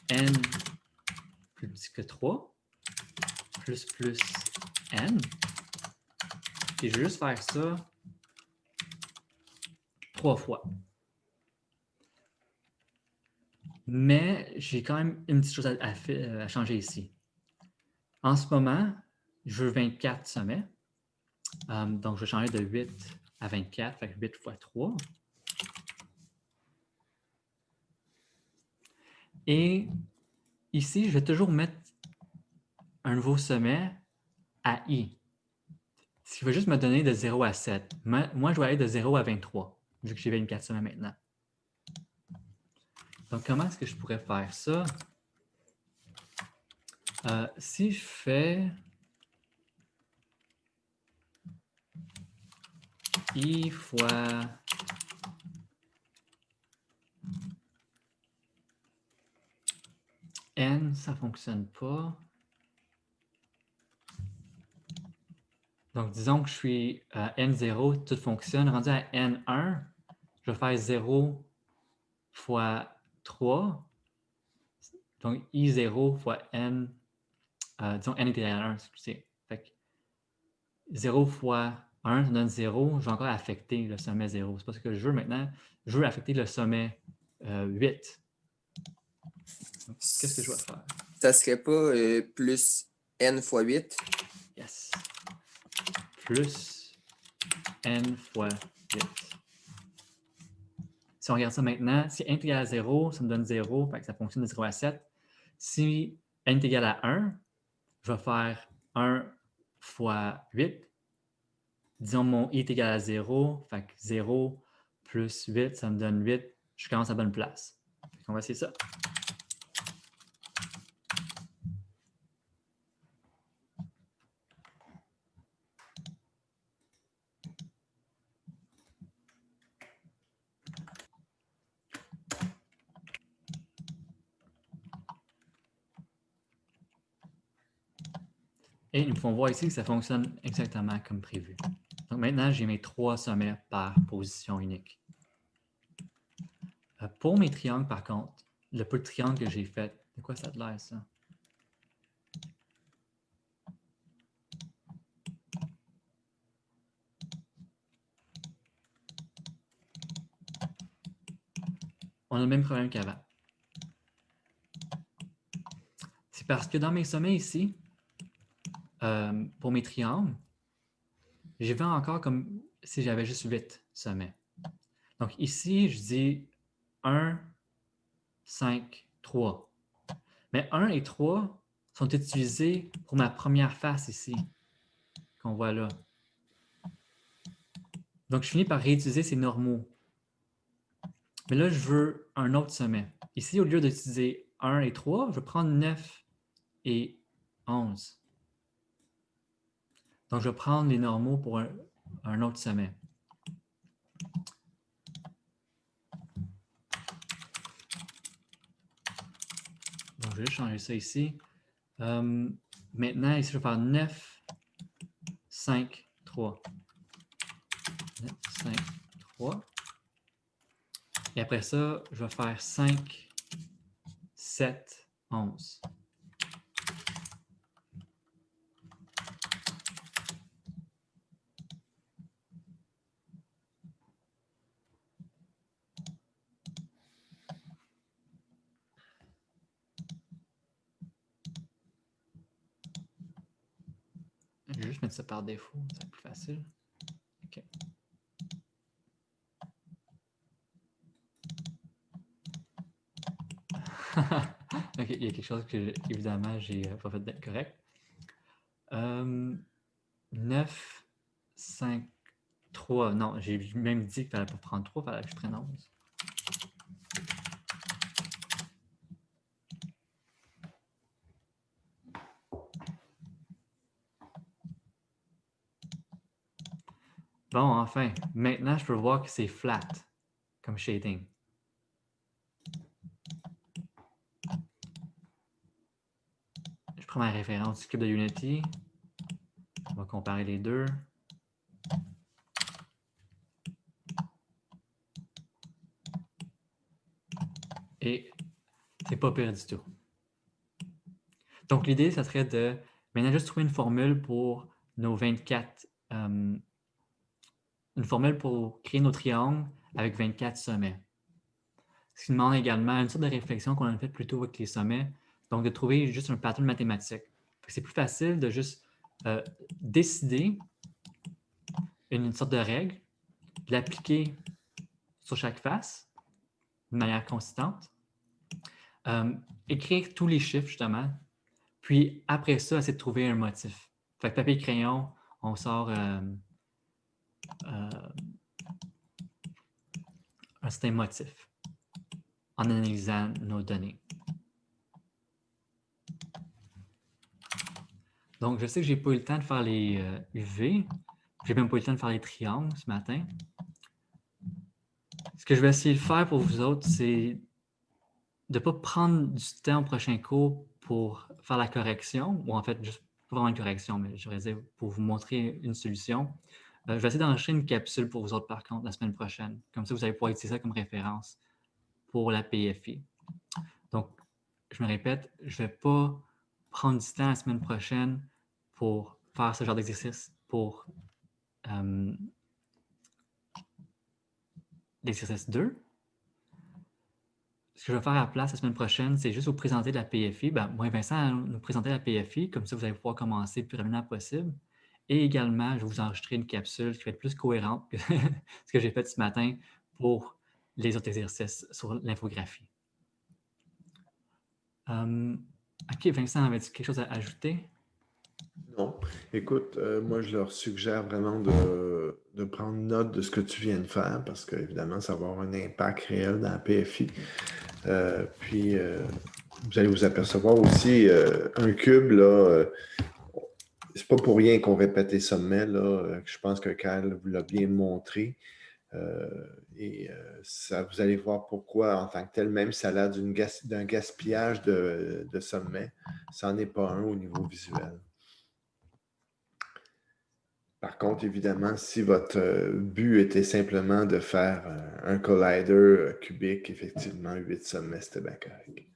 n plus petit que 3, plus n. Et je vais juste faire ça 3 fois. Mais j'ai quand même une petite chose à changer ici. En ce moment, je veux 24 sommets. Donc, je vais changer de 8 à 24, fait que 8 fois 3. Et ici, je vais toujours mettre un nouveau sommet à i. Ce qui va juste me donner de 0 à 7. Moi, je vais aller de 0 à 23, vu que j'ai 24 sommets maintenant. Donc, comment est-ce que je pourrais faire ça? Si je fais i fois n, ça ne fonctionne pas. Donc, disons que je suis à n0, tout fonctionne. Rendu à n1, je vais faire 0 fois 3. Donc, i0 fois n, disons n est égal à 1, excusez. Fait que 0 fois 1, ça donne 0. Je vais encore affecter le sommet 0. C'est pas ce que je veux maintenant. Je veux affecter le sommet 8. Qu'est-ce que je dois faire? Ça serait pas plus n fois 8? Yes. Plus n fois 8. Si on regarde ça maintenant, si n est égal à 0, ça me donne 0, fait que ça fonctionne de 0 à 7. Si n est égal à 1, je vais faire 1 fois 8. Disons mon i est égal à 0, fait que 0 plus 8, ça me donne 8. Je commence à la bonne place. On va essayer ça. Et ils me font voir ici que ça fonctionne exactement comme prévu. Donc maintenant, j'ai mes 3 sommets par position unique. Pour mes triangles, par contre, le peu de triangles que j'ai fait, de quoi ça a l'air, ça? On a le même problème qu'avant. C'est parce que dans mes sommets ici, pour mes triangles, je vais encore comme si j'avais juste 8 sommets. Donc ici, je dis 1, 5, 3. Mais 1 et 3 sont utilisés pour ma première face ici, qu'on voit là. Donc, je finis par réutiliser ces normaux. Mais là, je veux un autre sommet. Ici, au lieu d'utiliser 1 et 3, je vais prendre 9 et 11. Donc, je vais prendre les normaux pour un autre sommet. Donc, je vais juste changer ça ici. Maintenant, ici, je vais faire 9, 5, 3. 9, 5, 3. Et après ça, je vais faire 5, 7, 11. Je vais juste mettre ça par défaut, ça va être plus facile. OK. OK, il y a quelque chose que, évidemment, j'ai pas fait d'être correct. 9, 5, 3. Non, j'ai même dit qu'il fallait pas prendre 3, il fallait que je prenne 11. Bon, enfin, maintenant, je peux voir que c'est flat comme shading. Je prends ma référence du cube de Unity. On va comparer les deux. Et c'est pas pire du tout. Donc, l'idée, ça serait de maintenant juste trouver une formule pour nos 24, une formule pour créer nos triangles avec 24 sommets. Ce qui demande également une sorte de réflexion qu'on a fait plus tôt avec les sommets, donc de trouver juste un pattern mathématique. C'est plus facile de juste décider une sorte de règle, de l'appliquer sur chaque face de manière consistante, écrire tous les chiffres justement, puis après ça, essayer de trouver un motif. Fait que papier et crayon, on sort un certain motif en analysant nos données. Donc, je sais que je n'ai pas eu le temps de faire les UV. Je n'ai même pas eu le temps de faire les triangles ce matin. Ce que je vais essayer de faire pour vous autres, c'est de ne pas prendre du temps au prochain cours pour faire la correction, ou en fait, juste pas vraiment une correction, mais je voudrais dire pour vous montrer une solution. Je vais essayer d'enregistrer une capsule pour vous autres, par contre, la semaine prochaine. Comme ça, vous allez pouvoir utiliser ça comme référence pour la PFI. Donc, je me répète, je ne vais pas prendre du temps la semaine prochaine pour faire ce genre d'exercice pour l'exercice 2. Ce que je vais faire à la place la semaine prochaine, c'est juste vous présenter la PFI. Ben, moi et Vincent allons nous présenter la PFI, comme ça vous allez pouvoir commencer le plus rapidement possible. Et également, je vais vous enregistrer une capsule qui va être plus cohérente que ce que j'ai fait ce matin pour les autres exercices sur l'infographie. OK, Vincent, avais-tu quelque chose à ajouter? Non. Écoute, moi, je leur suggère vraiment de prendre note de ce que tu viens de faire parce qu'évidemment, ça va avoir un impact réel dans la PFI. Puis, vous allez vous apercevoir aussi, un cube, là, c'est pas pour rien qu'on répète les sommets, là. Je pense que Kyle vous l'a bien montré. Ça, vous allez voir pourquoi, en tant que tel, même si ça a l'air d'un gaspillage de sommets, ça n'en est pas un au niveau visuel. Par contre, évidemment, si votre but était simplement de faire un collider cubique, effectivement, 8 sommets, c'était bien correct.